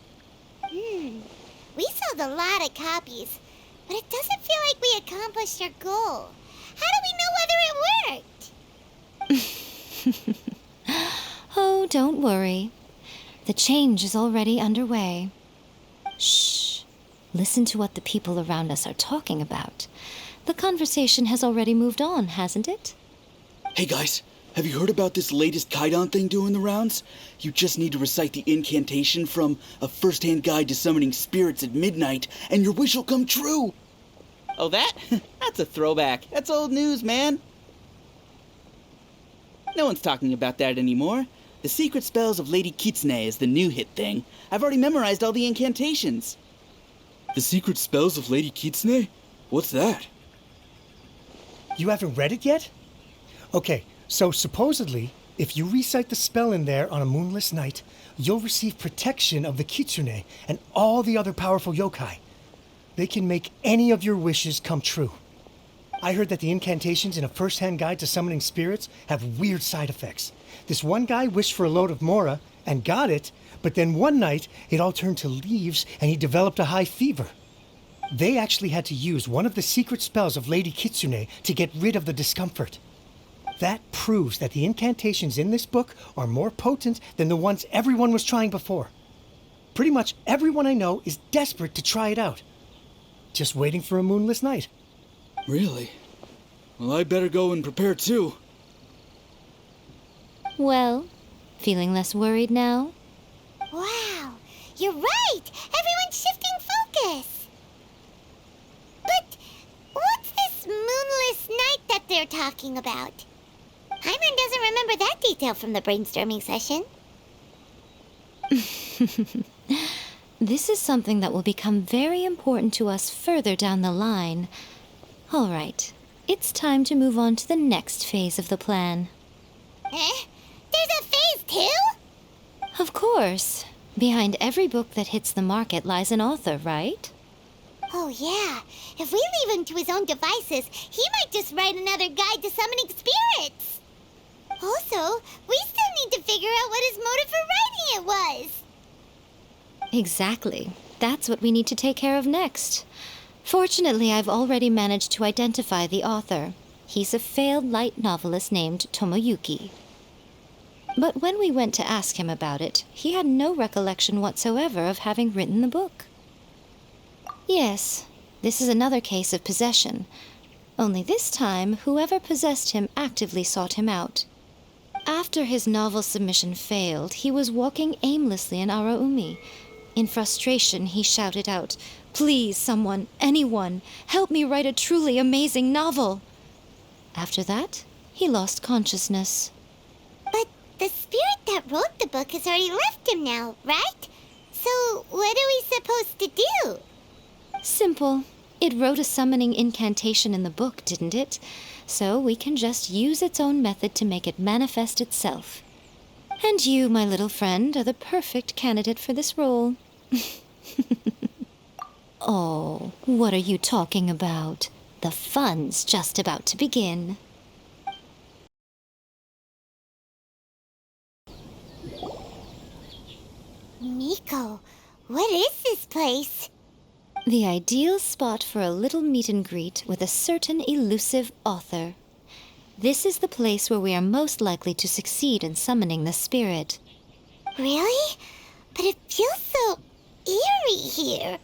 We sold a lot of copies, but it doesn't feel like we accomplished our goal. How do we know whether it worked? Oh, don't worry. The change is already underway. Shh. Listen to what the people around us are talking about. The conversation has already moved on, hasn't it? Hey guys, have you heard about this latest Kaidan thing doing the rounds? You just need to recite the incantation from A First-Hand Guide to Summoning Spirits at midnight, and your wish will come true! Oh, that? That's a throwback. That's old news, man. No one's talking about that anymore. The Secret Spells of Lady Kitsune is the new hit thing. I've already memorized all the incantations. The Secret Spells of Lady Kitsune? What's that? You haven't read it yet? Okay, so supposedly, if you recite the spell in there on a moonless night, you'll receive protection of the Kitsune and all the other powerful yokai. They can make any of your wishes come true. I heard that the incantations in A First-Hand Guide to Summoning Spirits have weird side effects. This one guy wished for a load of mora and got it, but then one night it all turned to leaves and he developed a high fever. They actually had to use one of the secret spells of Lady Kitsune to get rid of the discomfort. That proves that the incantations in this book are more potent than the ones everyone was trying before. Pretty much everyone I know is desperate to try it out. Just waiting for a moonless night. Really? Well, I better go and prepare too. Well, feeling less worried now? Wow, you're right! Everyone's shifting focus! But what's this moonless night that they're talking about? Hyman doesn't remember that detail from the brainstorming session. This is something that will become very important to us further down the line. All right, it's time to move on to the next phase of the plan. There's a phase 2? Of course. Behind every book that hits the market lies an author, right? Oh yeah, if we leave him to his own devices, he might just write another guide to summoning spirits. Also, we still need to figure out what his motive for writing it was. Exactly. That's what we need to take care of next. Fortunately, I've already managed to identify the author. He's a failed light novelist named Tomoyuki. But when we went to ask him about it, he had no recollection whatsoever of having written the book. Yes, this is another case of possession. Only this time, whoever possessed him actively sought him out. After his novel submission failed, he was walking aimlessly in Araumi. In frustration, he shouted out, "Please, someone, anyone, help me write a truly amazing novel." After that, he lost consciousness. But the spirit that wrote the book has already left him now, right? So what are we supposed to do? Simple. It wrote a summoning incantation in the book, didn't it? So we can just use its own method to make it manifest itself. And you, my little friend, are the perfect candidate for this role. Oh, what are you talking about? The fun's just about to begin. Miko, what is this place? The ideal spot for a little meet and greet with a certain elusive author. This is the place where we are most likely to succeed in summoning the spirit. Really? But it feels so eerie here.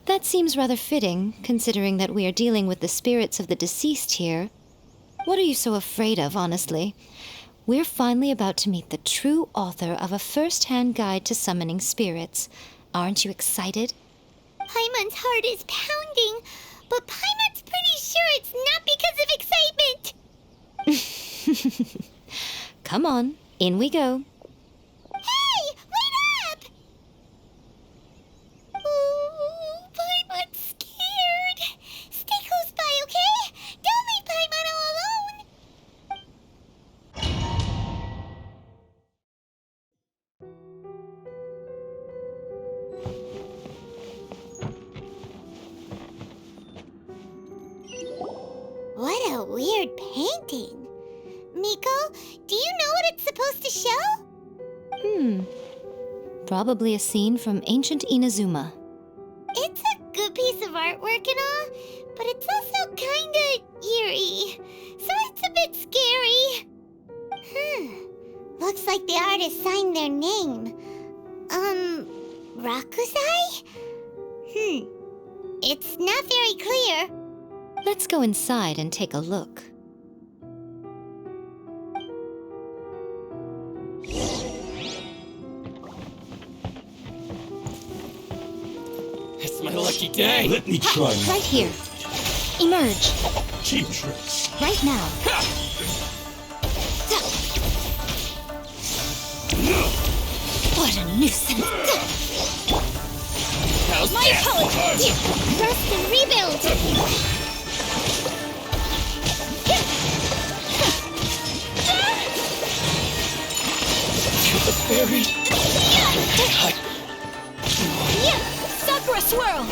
That seems rather fitting, considering that we are dealing with the spirits of the deceased here. What are you so afraid of, honestly? We're finally about to meet the true author of a first-hand guide to summoning spirits. Aren't you excited? Paimon's heart is pounding, but Paimon's pretty sure it's not because of excitement. Come on, in we go. Hey, wait up! Oh, Paimon's scared. Stay close by, okay? Don't leave Paimon all alone. What a weird painting. Miko, do you know what it's supposed to show? Probably a scene from ancient Inazuma. It's a good piece of artwork and all, but it's also kinda eerie, so it's a bit scary. Looks like the artist signed their name. Rakusai? It's not very clear. Let's go inside and take a look. It's my lucky day. Let me try now. Right here. Emerge. Cheap tricks. Right now. What a nuisance. How's My that? apologies! Rest and rebuild! Very Sakura swirl!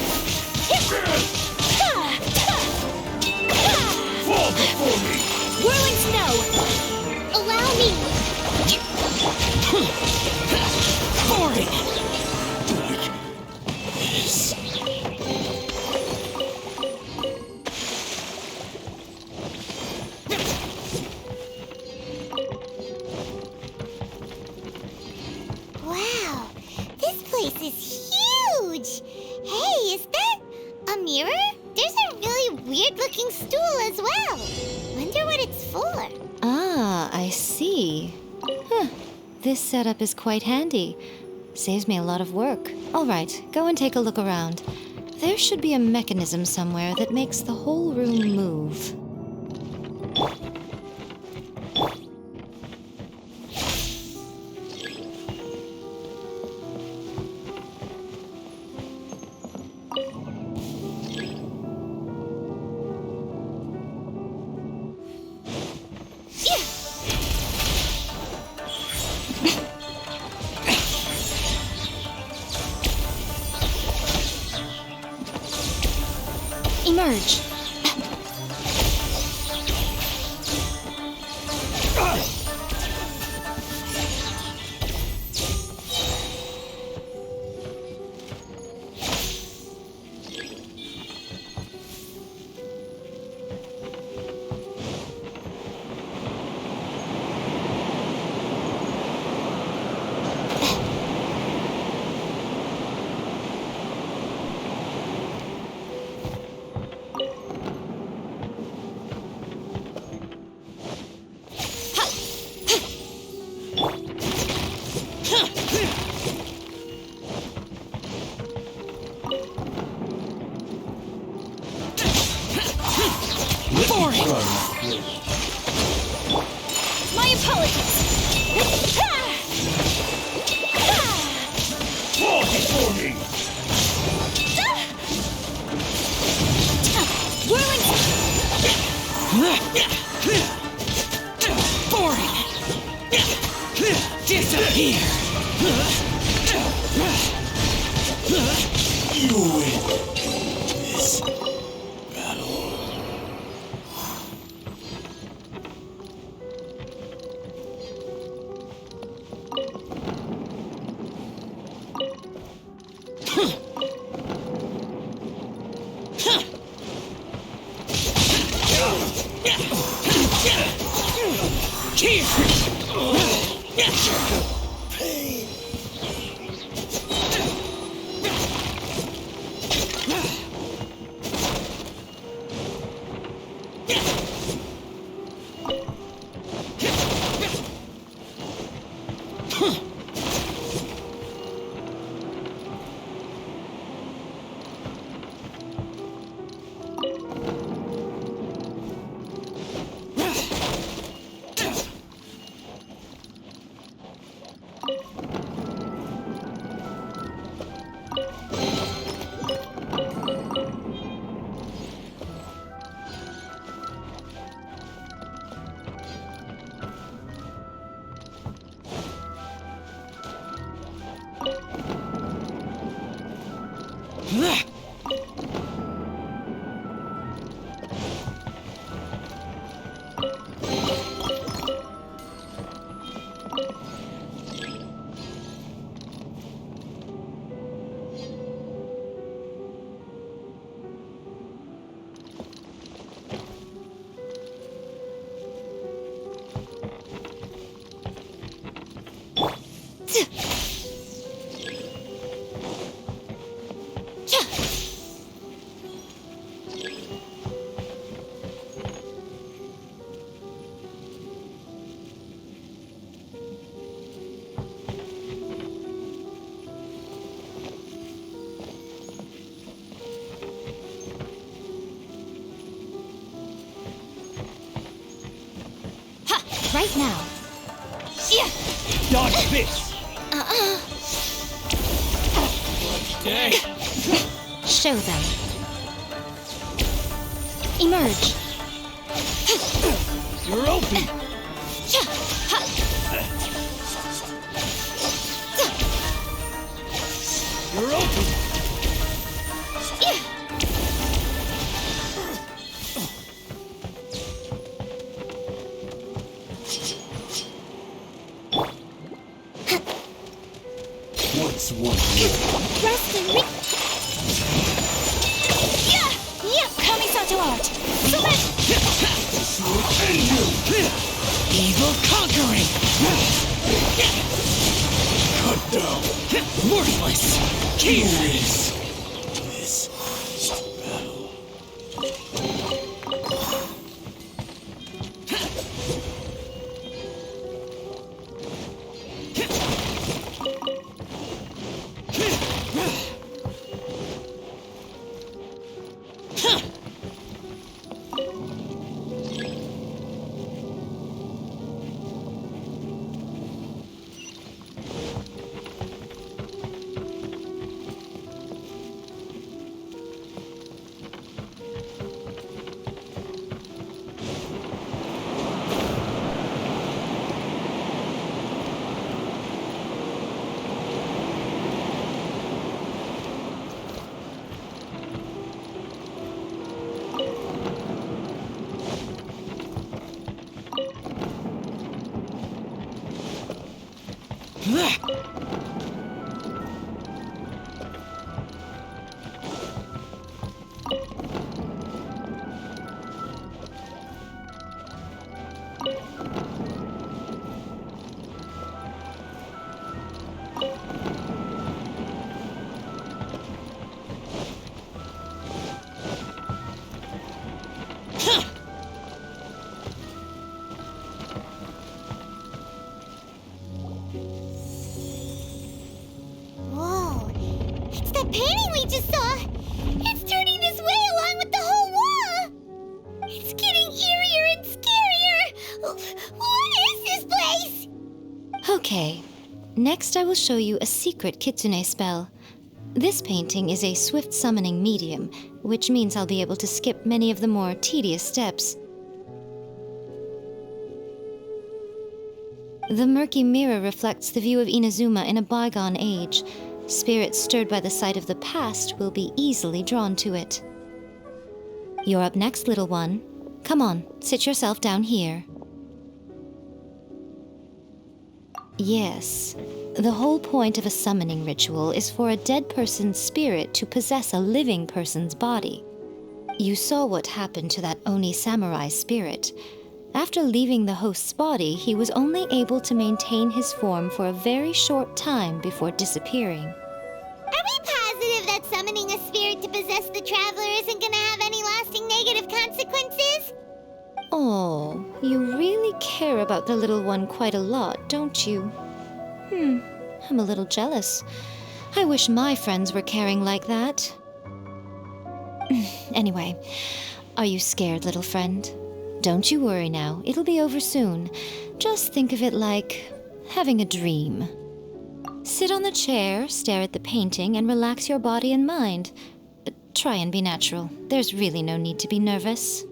Fall before me! Whirling snow! Allow me! boring. Wow, this place is huge! Hey, is that a mirror? There's a really weird-looking stool as well. Wonder what it's for. Ah, I see. This setup is quite handy. Saves me a lot of work. All right, go and take a look around. There should be a mechanism somewhere that makes the whole room move. Emerge. My apologies! Fall before me! Whirling... Boring. Disappear. You win this battle. Pain. Right now. Yeah. Dodge this! Dang. Show them. Emerge. You're open! You're open! What's one more? Rest and Yeah! Yeah! Kamisato art! Select! Evil conquering! Cut down! Worthless! Keys! This is battle. Whoa. It's that painting we just saw! It's turning this way along with the whole wall! It's getting eerier and scarier! What is this place? Okay. Next I will show you a secret kitsune spell. This painting is a swift summoning medium, which means I'll be able to skip many of the more tedious steps. The murky mirror reflects the view of Inazuma in a bygone age. Spirits stirred by the sight of the past will be easily drawn to it. You're up next, little one. Come on, sit yourself down here. Yes, the whole point of a summoning ritual is for a dead person's spirit to possess a living person's body. You saw what happened to that Oni samurai spirit. After leaving the host's body, he was only able to maintain his form for a very short time before disappearing. Are we positive that summoning a spirit to possess the traveler isn't gonna have any lasting negative consequences? Oh, you really care about the little one quite a lot, don't you? I'm a little jealous. I wish my friends were caring like that. Anyway, are you scared, little friend? Don't you worry now, it'll be over soon. Just think of it like having a dream. Sit on the chair, stare at the painting, and relax your body and mind. Try and be natural. There's really no need to be nervous.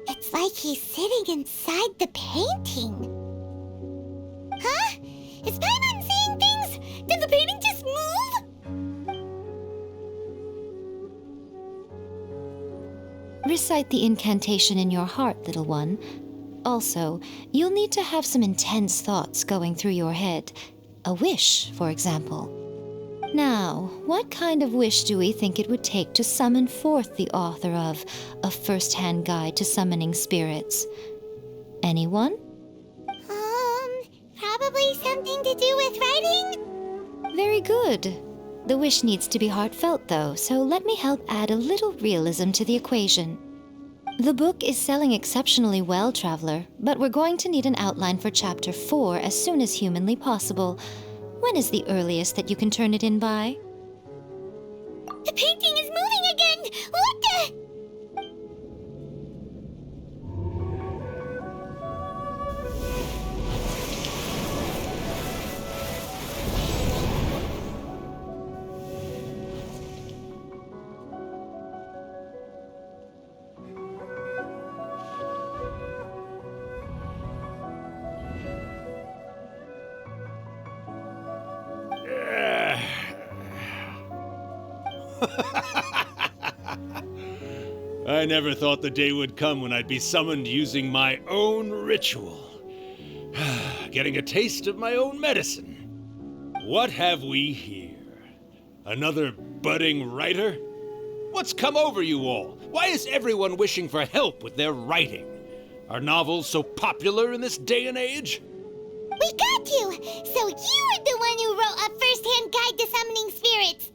It's like he's sitting inside the painting. Huh? Is Paimon seeing things? Did the painting just move? Recite the incantation in your heart, little one. Also, you'll need to have some intense thoughts going through your head. A wish, for example. Now, what kind of wish do we think it would take to summon forth the author of A First-Hand Guide to Summoning Spirits? Anyone? Probably something to do with writing? Very good. The wish needs to be heartfelt, though, so let me help add a little realism to the equation. The book is selling exceptionally well, Traveler, but we're going to need an outline for Chapter 4 as soon as humanly possible. When is the earliest that you can turn it in by? The painting is moving again! What the? I never thought the day would come when I'd be summoned using my own ritual. Getting a taste of my own medicine. What have we here? Another budding writer? What's come over you all? Why is everyone wishing for help with their writing? Are novels so popular in this day and age? We got you! So you were the one who wrote A First-Hand Guide to Summoning Spirits.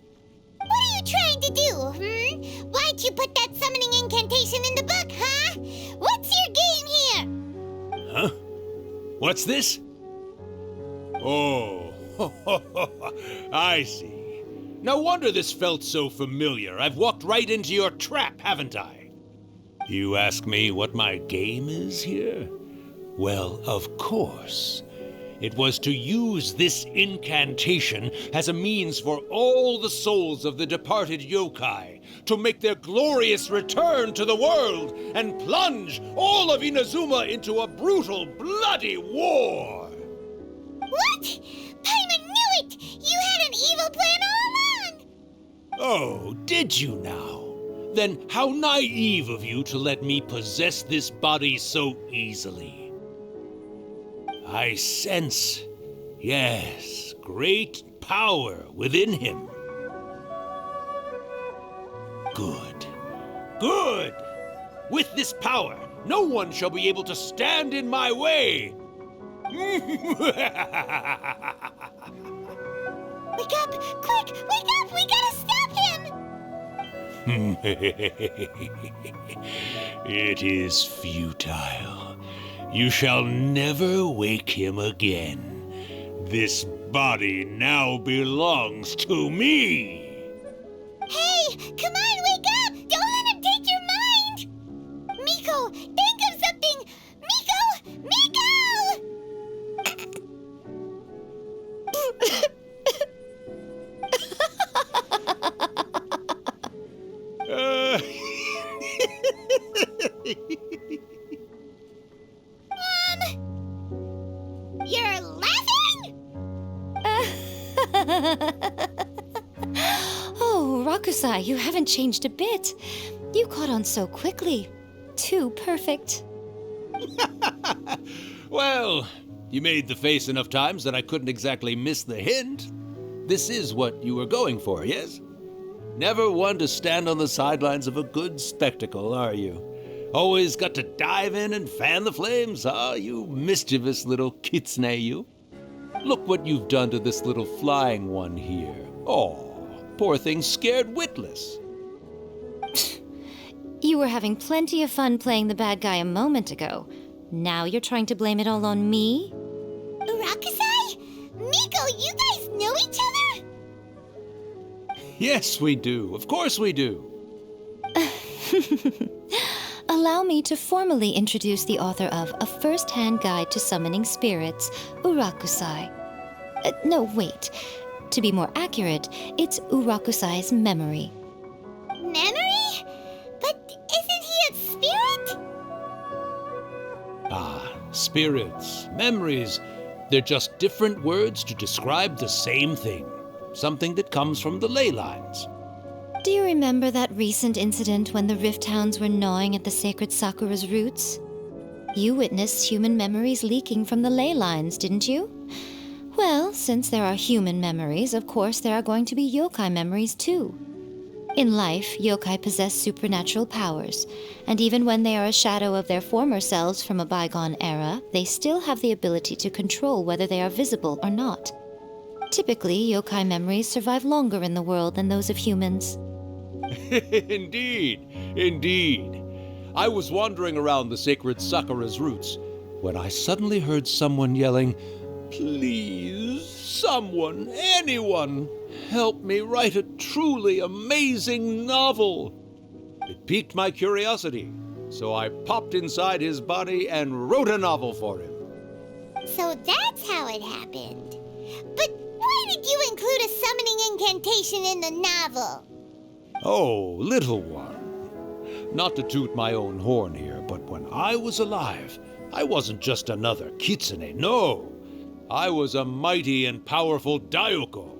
What are you trying to do, Why'd you put that summoning incantation in the book, huh? What's your game here? Huh? What's this? Oh, I see. No wonder this felt so familiar. I've walked right into your trap, haven't I? You ask me what my game is here? Well, of course. It was to use this incantation as a means for all the souls of the departed yokai to make their glorious return to the world and plunge all of Inazuma into a brutal, bloody war! What? Paimon knew it! You had an evil plan all along! Oh, did you now? Then how naive of you to let me possess this body so easily. I sense, yes, great power within him. Good. Good! With this power, no one shall be able to stand in my way! Wake up! Quick! Wake up! We gotta stop him! It is futile. You shall never wake him again. This body now belongs to me! Hey! Come on, wake up! Don't let him take your mind! Miko, think of something! Miko! Miko! You're laughing? Oh, Rakusai, you haven't changed a bit. You caught on so quickly. Too perfect. Well, You made the face enough times that I couldn't exactly miss the hint. This is what you were going for, yes? Never one to stand on the sidelines of a good spectacle, are you? Always got to dive in and fan the flames, huh? You mischievous little kitsune, you. Look what you've done to this little flying one here. Oh, poor thing scared witless. You were having plenty of fun playing the bad guy a moment ago. Now you're trying to blame it all on me? Urakusai? Miko, you guys know each other? Yes, we do. Of course we do. Allow me to formally introduce the author of A First-Hand Guide to Summoning Spirits, Urakusai. No, wait. To be more accurate, it's Urakusai's memory. Memory? But isn't he a spirit? Ah, spirits, memories. They're just different words to describe the same thing. Something that comes from the ley lines. Do you remember that recent incident when the Rift Hounds were gnawing at the sacred Sakura's roots? You witnessed human memories leaking from the ley lines, didn't you? Well, since there are human memories, of course there are going to be yokai memories too. In life, yokai possess supernatural powers, and even when they are a shadow of their former selves from a bygone era, they still have the ability to control whether they are visible or not. Typically, yokai memories survive longer in the world than those of humans. Indeed, indeed. I was wandering around the sacred Sakura's roots when I suddenly heard someone yelling, "Please, someone, anyone, help me write a truly amazing novel." It piqued my curiosity, so I popped inside his body and wrote a novel for him. So that's how it happened. But why did you include a summoning incantation in the novel? Oh, little one. Not to toot my own horn here, but when I was alive, I wasn't just another kitsune, no. I was a mighty and powerful daiyoko.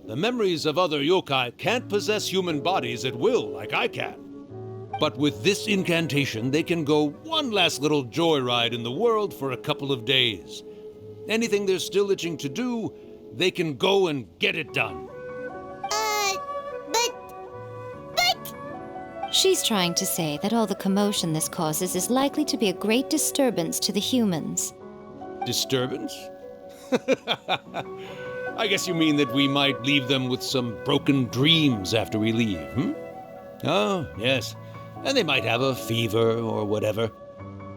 The memories of other yokai can't possess human bodies at will like I can. But with this incantation, they can go one last little joyride in the world for a couple of days. Anything they're still itching to do, they can go and get it done. But... She's trying to say that all the commotion this causes is likely to be a great disturbance to the humans. Disturbance? I guess you mean that we might leave them with some broken dreams after we leave, hmm? Oh, yes. And they might have a fever or whatever.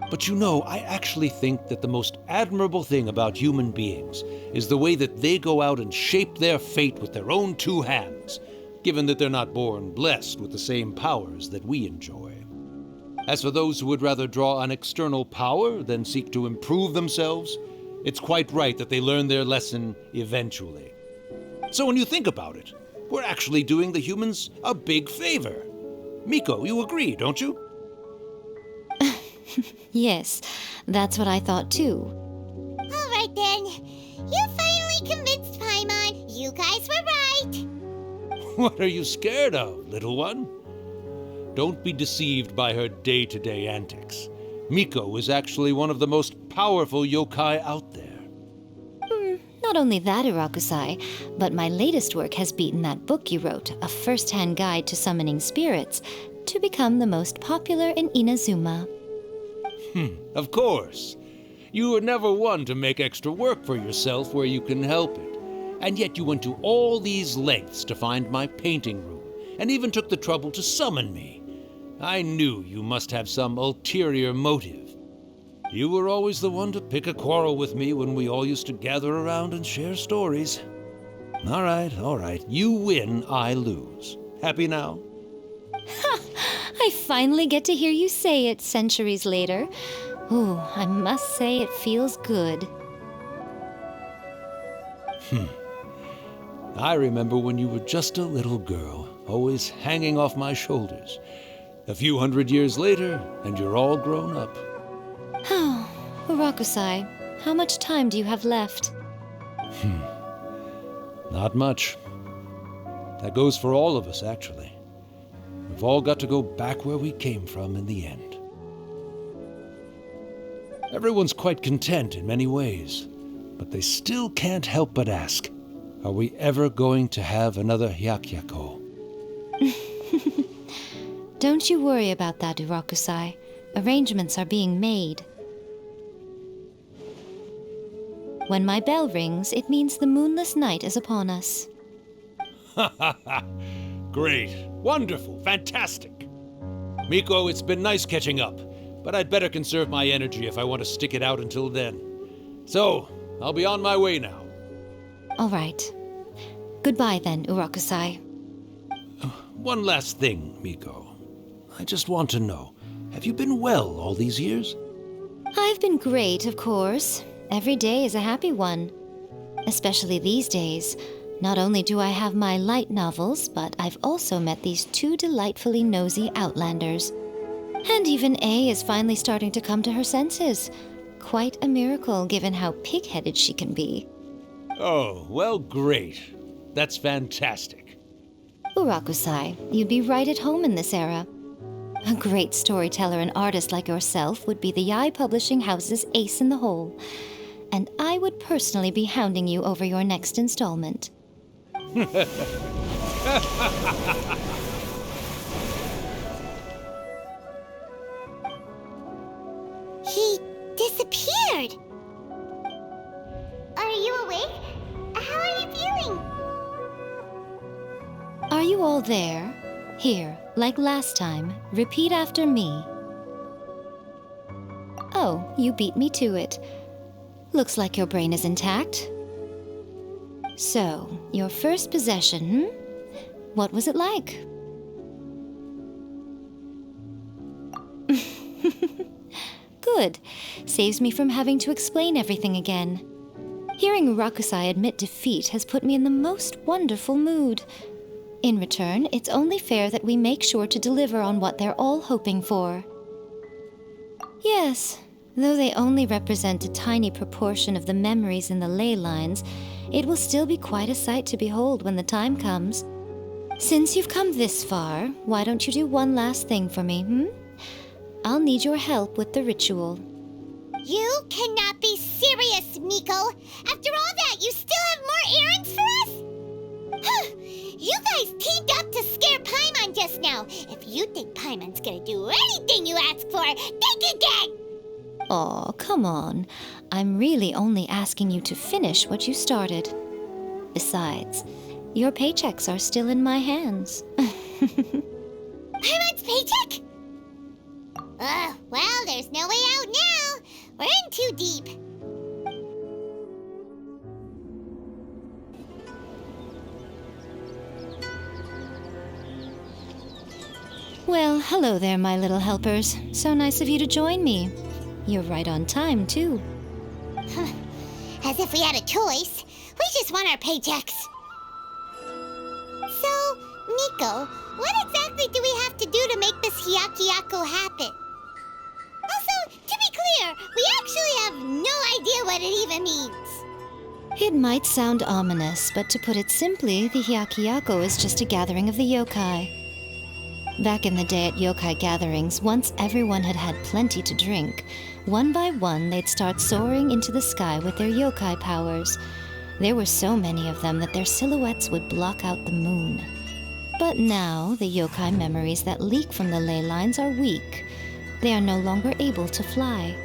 But you know, I actually think that the most admirable thing about human beings is the way that they go out and shape their fate with their own two hands, given that they're not born blessed with the same powers that we enjoy. As for those who would rather draw on external power than seek to improve themselves, it's quite right that they learn their lesson eventually. So when you think about it, we're actually doing the humans a big favor. Miko, you agree, don't you? Yes, that's what I thought too. All right then. You finally convinced Paimon. You guys were right. What are you scared of, little one? Don't be deceived by her day-to-day antics. Miko is actually one of the most powerful yokai out there. Not only that, Urakusai, but my latest work has beaten that book you wrote, A First-Hand Guide to Summoning Spirits, to become the most popular in Inazuma. Of course. You were never one to make extra work for yourself where you can help it. And yet you went to all these lengths to find my painting room, and even took the trouble to summon me. I knew you must have some ulterior motive. You were always the one to pick a quarrel with me when we all used to gather around and share stories. All right. You win, I lose. Happy now? I finally get to hear you say it centuries later. Ooh, I must say it feels good. I remember when you were just a little girl, always hanging off my shoulders. A few hundred years later, and you're all grown up. Oh, Urakusai, how much time do you have left? Not much. That goes for all of us, actually. We've all got to go back where we came from in the end. Everyone's quite content in many ways, but they still can't help but ask, are we ever going to have another Hyakyako? Don't you worry about that, Urakusai. Arrangements are being made. When my bell rings, it means the moonless night is upon us. Ha ha ha! Great, wonderful, fantastic! Miko, it's been nice catching up, but I'd better conserve my energy if I want to stick it out until then. So, I'll be on my way now. All right. Goodbye then, Urakusai. One last thing, Miko. I just want to know, have you been well all these years? I've been great, of course. Every day is a happy one. Especially these days. Not only do I have my light novels, but I've also met these two delightfully nosy outlanders. And even A is finally starting to come to her senses. Quite a miracle, given how pig-headed she can be. Oh, well, great. That's fantastic. Urakusai, you'd be right at home in this era. A great storyteller and artist like yourself would be the Yae Publishing House's ace in the hole. And I would personally be hounding you over your next installment. He disappeared. Are you awake? How are you feeling? Are you all there? Here, like last time, repeat after me. Oh, you beat me to it. Looks like your brain is intact. So, your first possession, What was it like? Good. Saves me from having to explain everything again. Hearing Urakusai admit defeat has put me in the most wonderful mood. In return, it's only fair that we make sure to deliver on what they're all hoping for. Yes, though they only represent a tiny proportion of the memories in the ley lines, it will still be quite a sight to behold when the time comes. Since you've come this far, why don't you do one last thing for me, I'll need your help with the ritual. You cannot be serious, Miko! After all that, you still have more errands for us? You guys teamed up to scare Paimon just now. If you think Paimon's gonna do anything you ask for, think again! Aw, come on. I'm really only asking you to finish what you started. Besides, your paychecks are still in my hands. Paimon's paycheck? Well, there's no way out now. We're in too deep. Well, hello there, my little helpers. So nice of you to join me. You're right on time, too. As if we had a choice. We just want our paychecks. So, Miko, what exactly do we have to do to make this Hyakyako happen? Also, to be clear, we actually have no idea what it even means. It might sound ominous, but to put it simply, the Hyakyako is just a gathering of the yokai. Back in the day at yokai gatherings, once everyone had had plenty to drink, one by one they'd start soaring into the sky with their yokai powers. There were so many of them that their silhouettes would block out the moon. But now, the yokai memories that leak from the ley lines are weak. They are no longer able to fly.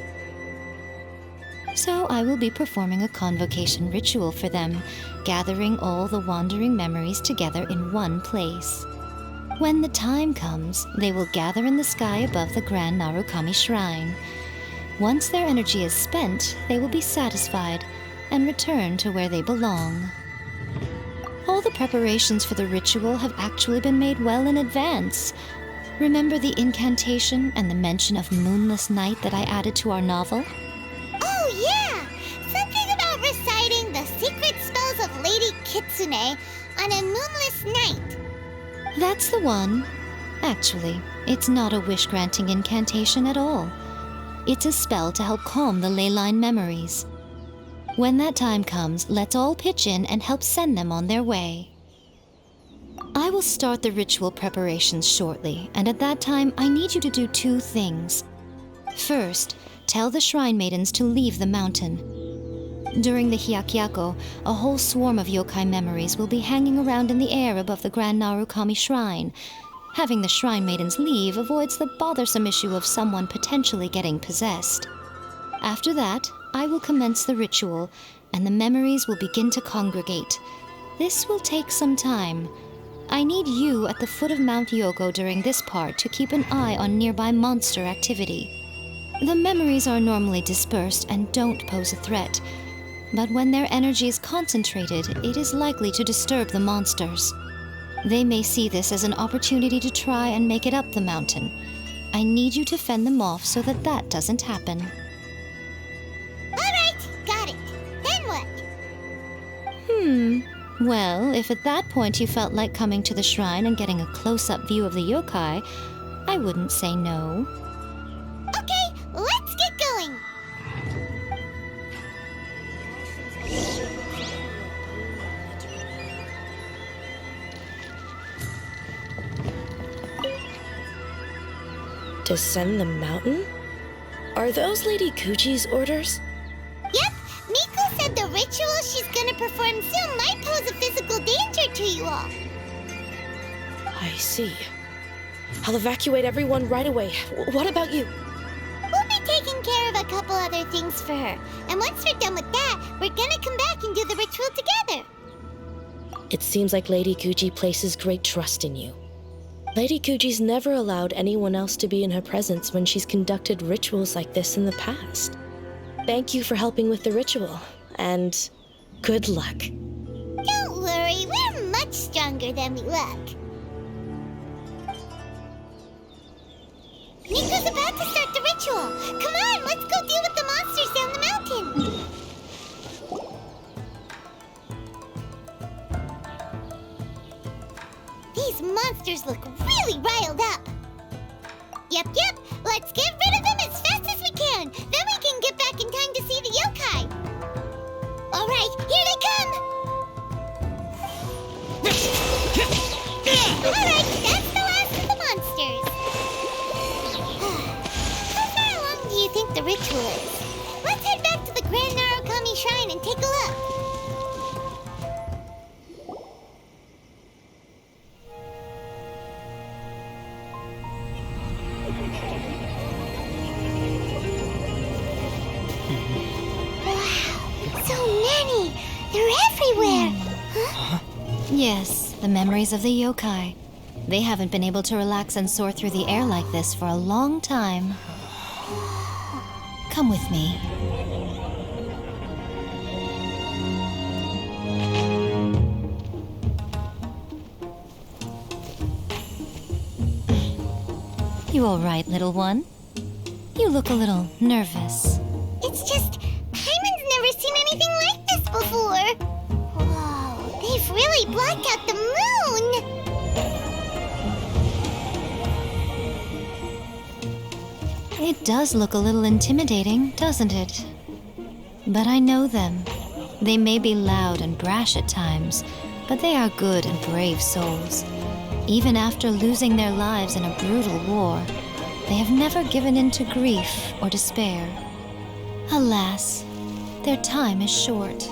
So I will be performing a convocation ritual for them, gathering all the wandering memories together in one place. When the time comes, they will gather in the sky above the Grand Narukami Shrine. Once their energy is spent, they will be satisfied and return to where they belong. All the preparations for the ritual have actually been made well in advance. Remember the incantation and the mention of moonless night that I added to our novel? Oh, yeah! Something about reciting the secret spells of Lady Kitsune on a moonless night. That's the one. Actually, it's not a wish-granting incantation at all. It's a spell to help calm the ley line memories. When that time comes, let's all pitch in and help send them on their way. I will start the ritual preparations shortly, and at that time, I need you to do two things. First, Tell the Shrine Maidens to leave the mountain. During the Hyakyako, a whole swarm of yokai memories will be hanging around in the air above the Grand Narukami Shrine. Having the Shrine Maidens leave avoids the bothersome issue of someone potentially getting possessed. After that, I will commence the ritual, and the memories will begin to congregate. This will take some time. I need you at the foot of Mount Yoko during this part to keep an eye on nearby monster activity. The memories are normally dispersed and don't pose a threat, but when their energy is concentrated, it is likely to disturb the monsters. They may see this as an opportunity to try and make it up the mountain. I need you to fend them off so that that doesn't happen. Alright, got it. Then what? Well, if at that point you felt like coming to the shrine and getting a close-up view of the yokai, I wouldn't say no. Okay, let's get going. Descend the mountain? Are those Lady Kuchi's orders? Yep, Miko said the ritual she's gonna perform soon might pose a physical danger to you all. I see. I'll evacuate everyone right away. What about you? We'll be taking care of a couple other things for her. And once we're done with that, we're gonna come back and do the ritual together. It seems like Lady Kuchi places great trust in you. Lady Kuchi's never allowed anyone else to be in her presence when she's conducted rituals like this in the past. Thank you for helping with the ritual, and good luck. Don't worry, we're much stronger than we look. Miko's about to start the ritual. Come on, let's go deal with the monsters down the mountain. These monsters look really riled up. Yep, let's get rid of them as fast as we can. Then we can get back in time to see the yokai. All right, here they come. All right, that's the last of the monsters. How far along do you think the ritual is? Let's head back to the Grand Narukami Shrine and take a look. They're everywhere! Huh? Yes, the memories of the yokai. They haven't been able to relax and soar through the air like this for a long time. Come with me. You all right, little one? You look a little nervous. It's just, Paimon's never seen anything like this before. Whoa, they've really blocked out the moon! It does look a little intimidating, doesn't it? But I know them. They may be loud and brash at times, but they are good and brave souls. Even after losing their lives in a brutal war, they have never given in to grief or despair. Alas, their time is short.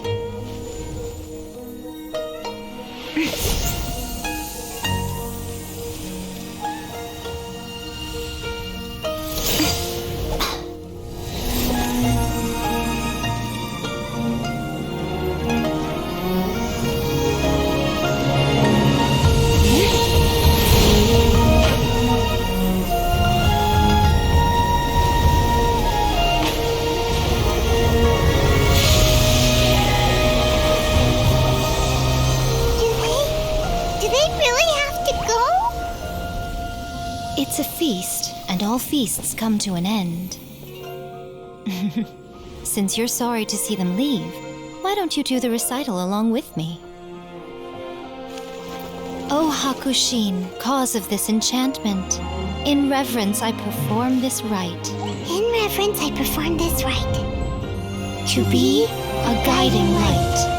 It's a feast, and all feasts come to an end. Since you're sorry to see them leave, why don't you do the recital along with me? O Hakushin, cause of this enchantment, in reverence I perform this rite. In reverence I perform this rite. To be a guiding light.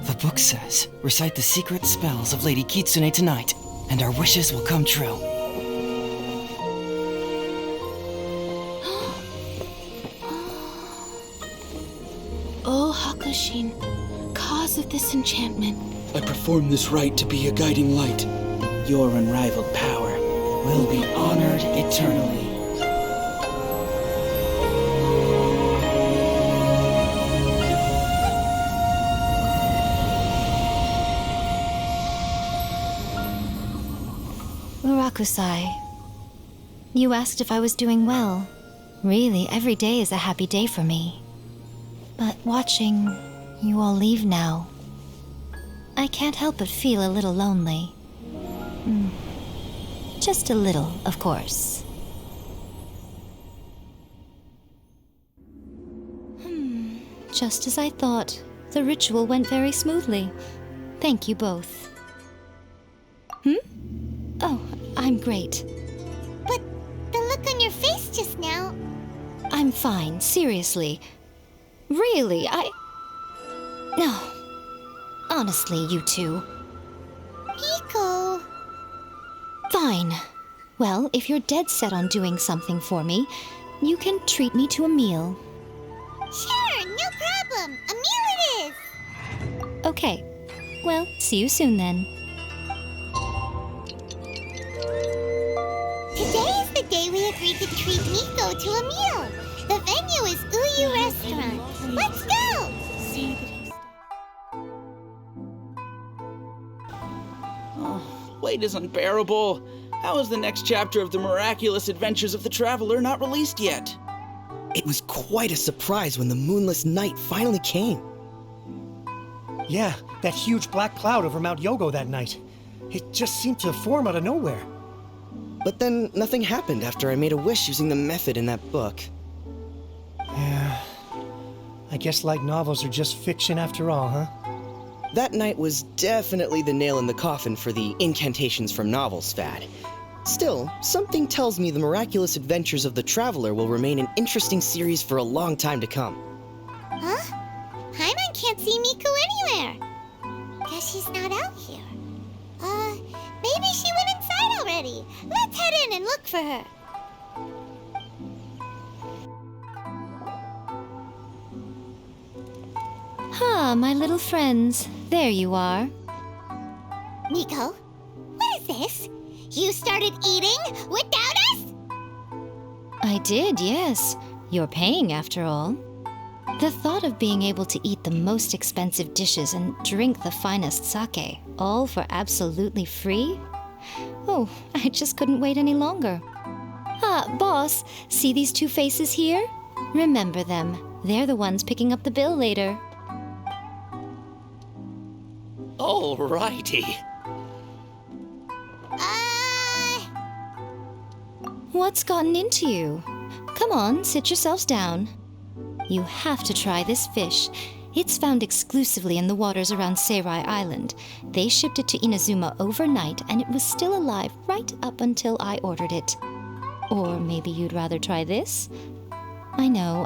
The book says, recite the secret spells of Lady Kitsune tonight, and our wishes will come true. Oh, Hakushin, cause of this enchantment. I perform this rite to be a guiding light. Your unrivaled power will be honored eternally. Urakusai, you asked if I was doing well. Really, every day is a happy day for me. But watching you all leave now, I can't help but feel a little lonely. Just a little, of course. Just as I thought, the ritual went very smoothly. Thank you both. Oh, I'm great. But the look on your face just now... I'm fine, seriously. Really, No. Honestly, you two. Miko... Fine. Well, if you're dead set on doing something for me, you can treat me to a meal. Sure, no problem. A meal it is. Okay. Well, see you soon then. Today is the day we agreed to treat Miko to a meal. The venue is Uyu Restaurant. Let's go! Wait is unbearable. How is the next chapter of the miraculous adventures of the traveler not released yet? It was quite a surprise when the moonless night finally came. Yeah, that huge black cloud over Mount Yogo that night. It just seemed to form out of nowhere. But then nothing happened after I made a wish using the method in that book. Yeah. I guess light novels are just fiction after all, huh? That night was definitely the nail in the coffin for the incantations from novels fad. Still, something tells me the miraculous adventures of the traveler will remain an interesting series for a long time to come. Huh? Paimon can't see Miko anywhere. Guess she's not out here. Maybe she went inside already. Let's head in and look for her. My little friends. There you are. Miko, what is this? You started eating without us? I did, yes. You're paying after all. The thought of being able to eat the most expensive dishes and drink the finest sake, all for absolutely free? Oh, I just couldn't wait any longer. Boss, see these two faces here? Remember them. They're the ones picking up the bill later. Alrighty. What's gotten into you? Come on, sit yourselves down. You have to try this fish. It's found exclusively in the waters around Seirai Island. They shipped it to Inazuma overnight, and it was still alive right up until I ordered it. Or maybe you'd rather try this? I know.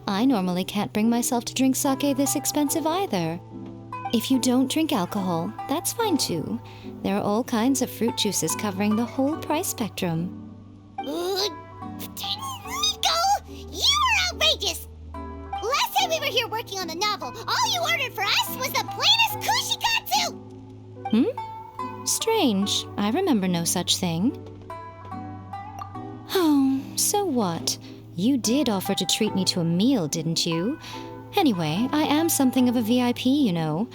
I normally can't bring myself to drink sake this expensive either. If you don't drink alcohol, that's fine too. There are all kinds of fruit juices covering the whole price spectrum. Miko, you are outrageous! Last time we were here working on the novel, all you ordered for us was the plainest kushikatsu! Strange. I remember no such thing. Oh, so what? You did offer to treat me to a meal, didn't you? Anyway, I am something of a VIP, you know.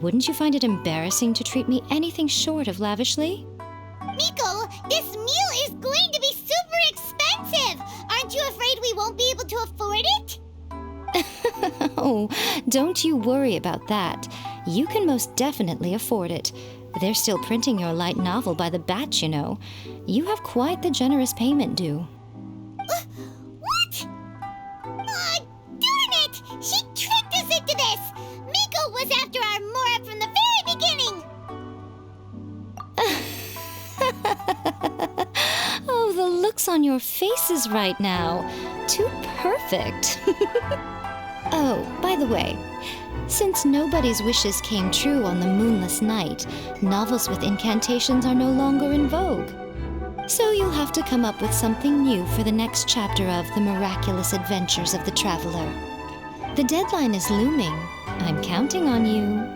Wouldn't you find it embarrassing to treat me anything short of lavishly? Miko, this meal is going to be super expensive! Aren't you afraid we won't be able to afford it? Oh, don't you worry about that. You can most definitely afford it. They're still printing your light novel by the batch, you know. You have quite the generous payment due. What? Darn it! She tricked us into this! Miko was after our Mora from the very beginning! Oh, the looks on your faces right now. Too perfect. By the way, since nobody's wishes came true on the moonless night, novels with incantations are no longer in vogue. So you'll have to come up with something new for the next chapter of The Miraculous Adventures of the Traveler. The deadline is looming. I'm counting on you.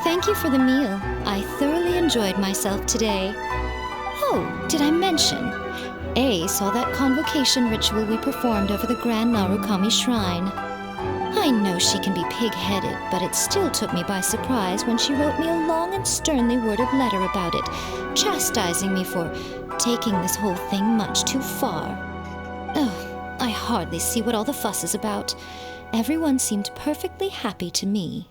Thank you for the meal. I thoroughly enjoyed myself today. Oh, did I mention? A saw that convocation ritual we performed over the Grand Narukami Shrine. I know she can be pig-headed, but it still took me by surprise when she wrote me a long and sternly worded letter about it, chastising me for taking this whole thing much too far. Oh, I hardly see what all the fuss is about. Everyone seemed perfectly happy to me.